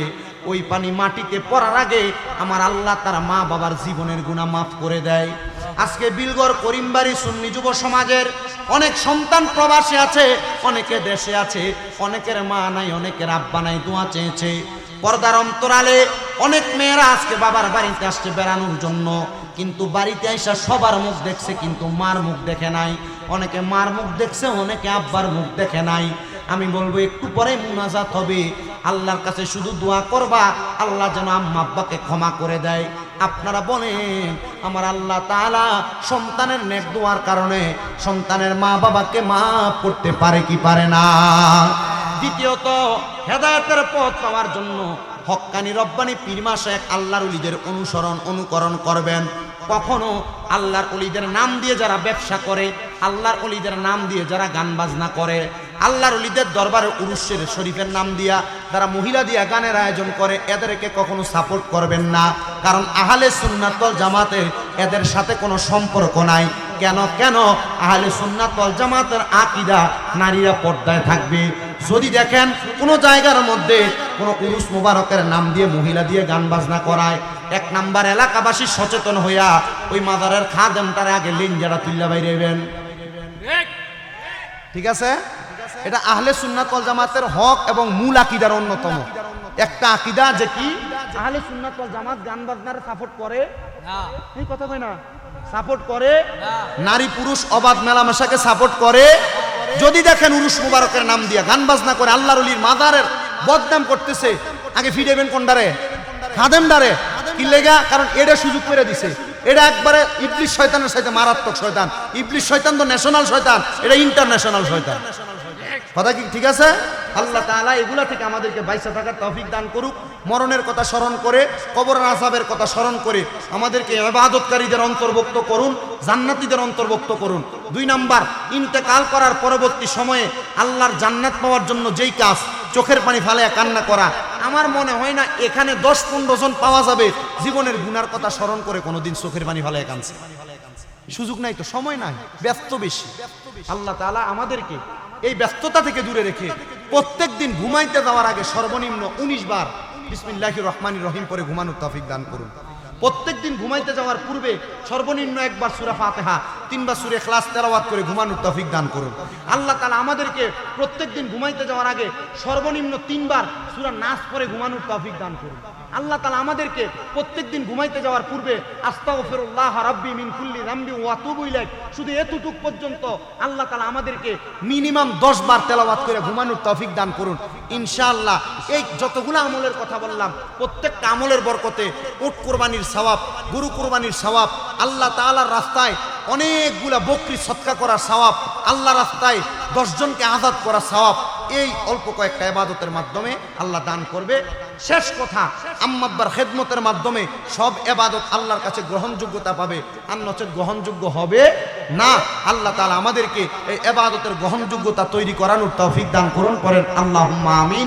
ওই পানি মাটিতে পড়ার আগে আমার আল্লাহ তার মা বাবার জীবনের গুনাহ মাফ করে দেয়। আজকে বিলগড় করিমবাড়ি সুন্নি যুব সমাজের অনেক সন্তান প্রবাসে আছে, অনেকে দেশে আছে, অনেকের মা নাই, অনেকের আব্বা নাই, দোয়া চেয়েছে। পর্দার অন্তরালে অনেক মেয়েরা আজকে বাবার বাড়িতে আসছে বেড়ানোর জন্য, কিন্তু বাড়িতে আইসা সবার মুখ দেখছে কিন্তু মার মুখ দেখে নাই। অনেকে মার মুখ দেখছে, অনেকে আব্বার মুখ দেখে নাই। আমি বলবো একটু পরে মুনাজাত হবে, আল্লাহর কাছে শুধু দোয়া করবা আল্লাহ যেন আম্মা আব্বাকে ক্ষমা করে দেয়। আপনারা বলেন আমার আল্লাহ তাআলা সন্তানের নেক দোয়ার কারণে সন্তানের মা বাবাকে মাফ করতে পারে কি পারে না? দ্বিতীয়ত, হেদায়েতের পথ পাওয়ার জন্য হক্কানি রব্বানি পীর মাশায়েখ আল্লাহর ওলিদের অনুকরণ করবেন। কখনো আল্লাহর ওলিদের নাম দিয়ে যারা ব্যবসা করে, আল্লাহর ওলিদের নাম দিয়ে যারা গান বাজনা করে, আল্লাহর ওলিদের দরবারে উরুসের শরীফের নাম দিয়া যারা মহিলা দিয়া গানের আয়োজন করে, এদেরকে কখনো সাপোর্ট করবেন না। কারণ আহলে সুন্নাত ওয়াল জামাতের এদের সাথে কোনো সম্পর্ক নাই। কেন আহলে সুন্নাত ওয়াল জামাতের আকীদা নারীরা পর্দায় থাকবে। যদি দেখেন কোনো জায়গার মধ্যে কোনো উরুস মুবারকের নাম দিয়ে মহিলা দিয়ে গান বাজনা করায়, এক নাম্বার এলাকাবাসী সচেতন হইয়া ওই মাদারের খাদেমটারে আগে লিঞ্জারা তুল্লা বাইরেবেন। ঠিক আছে? এটা আহলে সুন্নাত ওয়াল জামাতের হক এবং মূল আকীদার অন্যতম একটা আকীদা, যে কি আহলে সুন্নাত ওয়াল জামাত গান বাজনার সাপোর্ট করে না। এই কথা কই না, সাপোর্ট করে না। নারী পুরুষ অবাধ মেলামেশাকে সাপোর্ট করে। যদি দেখেন উরুস মুবারকের নাম দিয়া গান বাজনা করে আল্লাহর ওলির মাদারের বদনাম করতেছে, আগে ফিরেবেন কোনটারে? খাদেমদারে। কি লেগা? কারণ এটা সুযোগ করে দিছে। এটা একবারে ইবলিস শয়তানের সাথে মারাত্মক শয়তান। ইবলিস শয়তান তো ন্যাশনাল শয়তান, এটা ইন্টারন্যাশনাল শয়তান। কথা কি ঠিক আছে? আল্লাহ তাআলা এগুলা থেকে আমাদেরকে বাইসা থাকার তৌফিক দান করুক। মরণের কথা স্মরণ করে, কবরের আযাবের কথা স্মরণ করে আমাদেরকে ইবাদতকারীদের অন্তর্ভুক্ত করুন, জান্নাতীদের অন্তর্ভুক্ত করুন। 2 নাম্বার, ইন্তেকাল করার পরবর্তী সময়ে আল্লাহর জান্নাত পাওয়ার জন্য যেই কাজ, চোখের পানি ফালায়া কান্না করা, আমার মনে হয় না এখানে 10-15 জন পাওয়া যাবে জীবনের গুনার কথা স্মরণ করে কোনোদিন চোখের পানি ফালায়া কাঁদছে। সুযোগ নাই তো, সময় নাই, ব্যস্ত বেশি। আল্লাহ তাআলা আমাদেরকে এই ব্যস্ততা থেকে দূরে রেখে প্রত্যেক দিন ঘুমাইতে যাওয়ার আগে সর্বনিম্ন 19 বার বিসমিল্লাহির রহমানির রহিম পরে ঘুমানোর তৌফিক দান করুন। প্রত্যেক দিন ঘুমাইতে যাওয়ার পূর্বে সর্বনিম্ন 1 বার সূরা ফাতিহা, 3 বার সূরা ইখলাস তেলাওয়াত করে ঘুমানোর তৌফিক দান করুন। আল্লাহ তাআলা আমাদেরকে প্রত্যেক দিন ঘুমাইতে যাওয়ার আগে সর্বনিম্ন 3 বার সূরা নাস পড়ে ঘুমানোর তৌফিক দান করুন। আল্লাহ তাআলা আমাদেরকে প্রত্যেক দিন ঘুমাইতে যাওয়ার পূর্বে আস্তাগফিরুল্লাহ রাব্বি মিন কুল্লি যামবি ওয়া আতুবু ইলাইহি, শুধু এতটুক পর্যন্ত আল্লাহ তাআলা আমাদেরকে মিনিমাম 10 বার তেলাওয়াত করে ঘুমানোর তৌফিক দান করুন। ইনশাআল্লাহ এই যতগুলো আমলের কথা বললাম, প্রত্যেকটা আমলের বরকতে উট কুরবানির সওয়াব, গরু কুরবানির সওয়াব, আল্লাহ তাআলার রাস্তায় অনেকগুলা বকরি সদকা করার সওয়াব, আল্লাহ রাস্তায় 10 জনকে আযাদ করার সওয়াব, এই অল্প কয়েকটা ইবাদতের মাধ্যমে আল্লাহ দান করবে। শেষ কথা, আম্মা আব্বার খেদমতের মাধ্যমে সব ইবাদত আল্লাহর কাছে গ্রহণযোগ্যতা পাবে, আর নচেত গ্রহণযোগ্য হবে না। আল্লাহ তাআলা আমাদেরকে এই ইবাদতের গ্রহণযোগ্যতা তৈরি করানোর তৌফিক দান করুন। করেন আল্লাহুম্মা আমিন।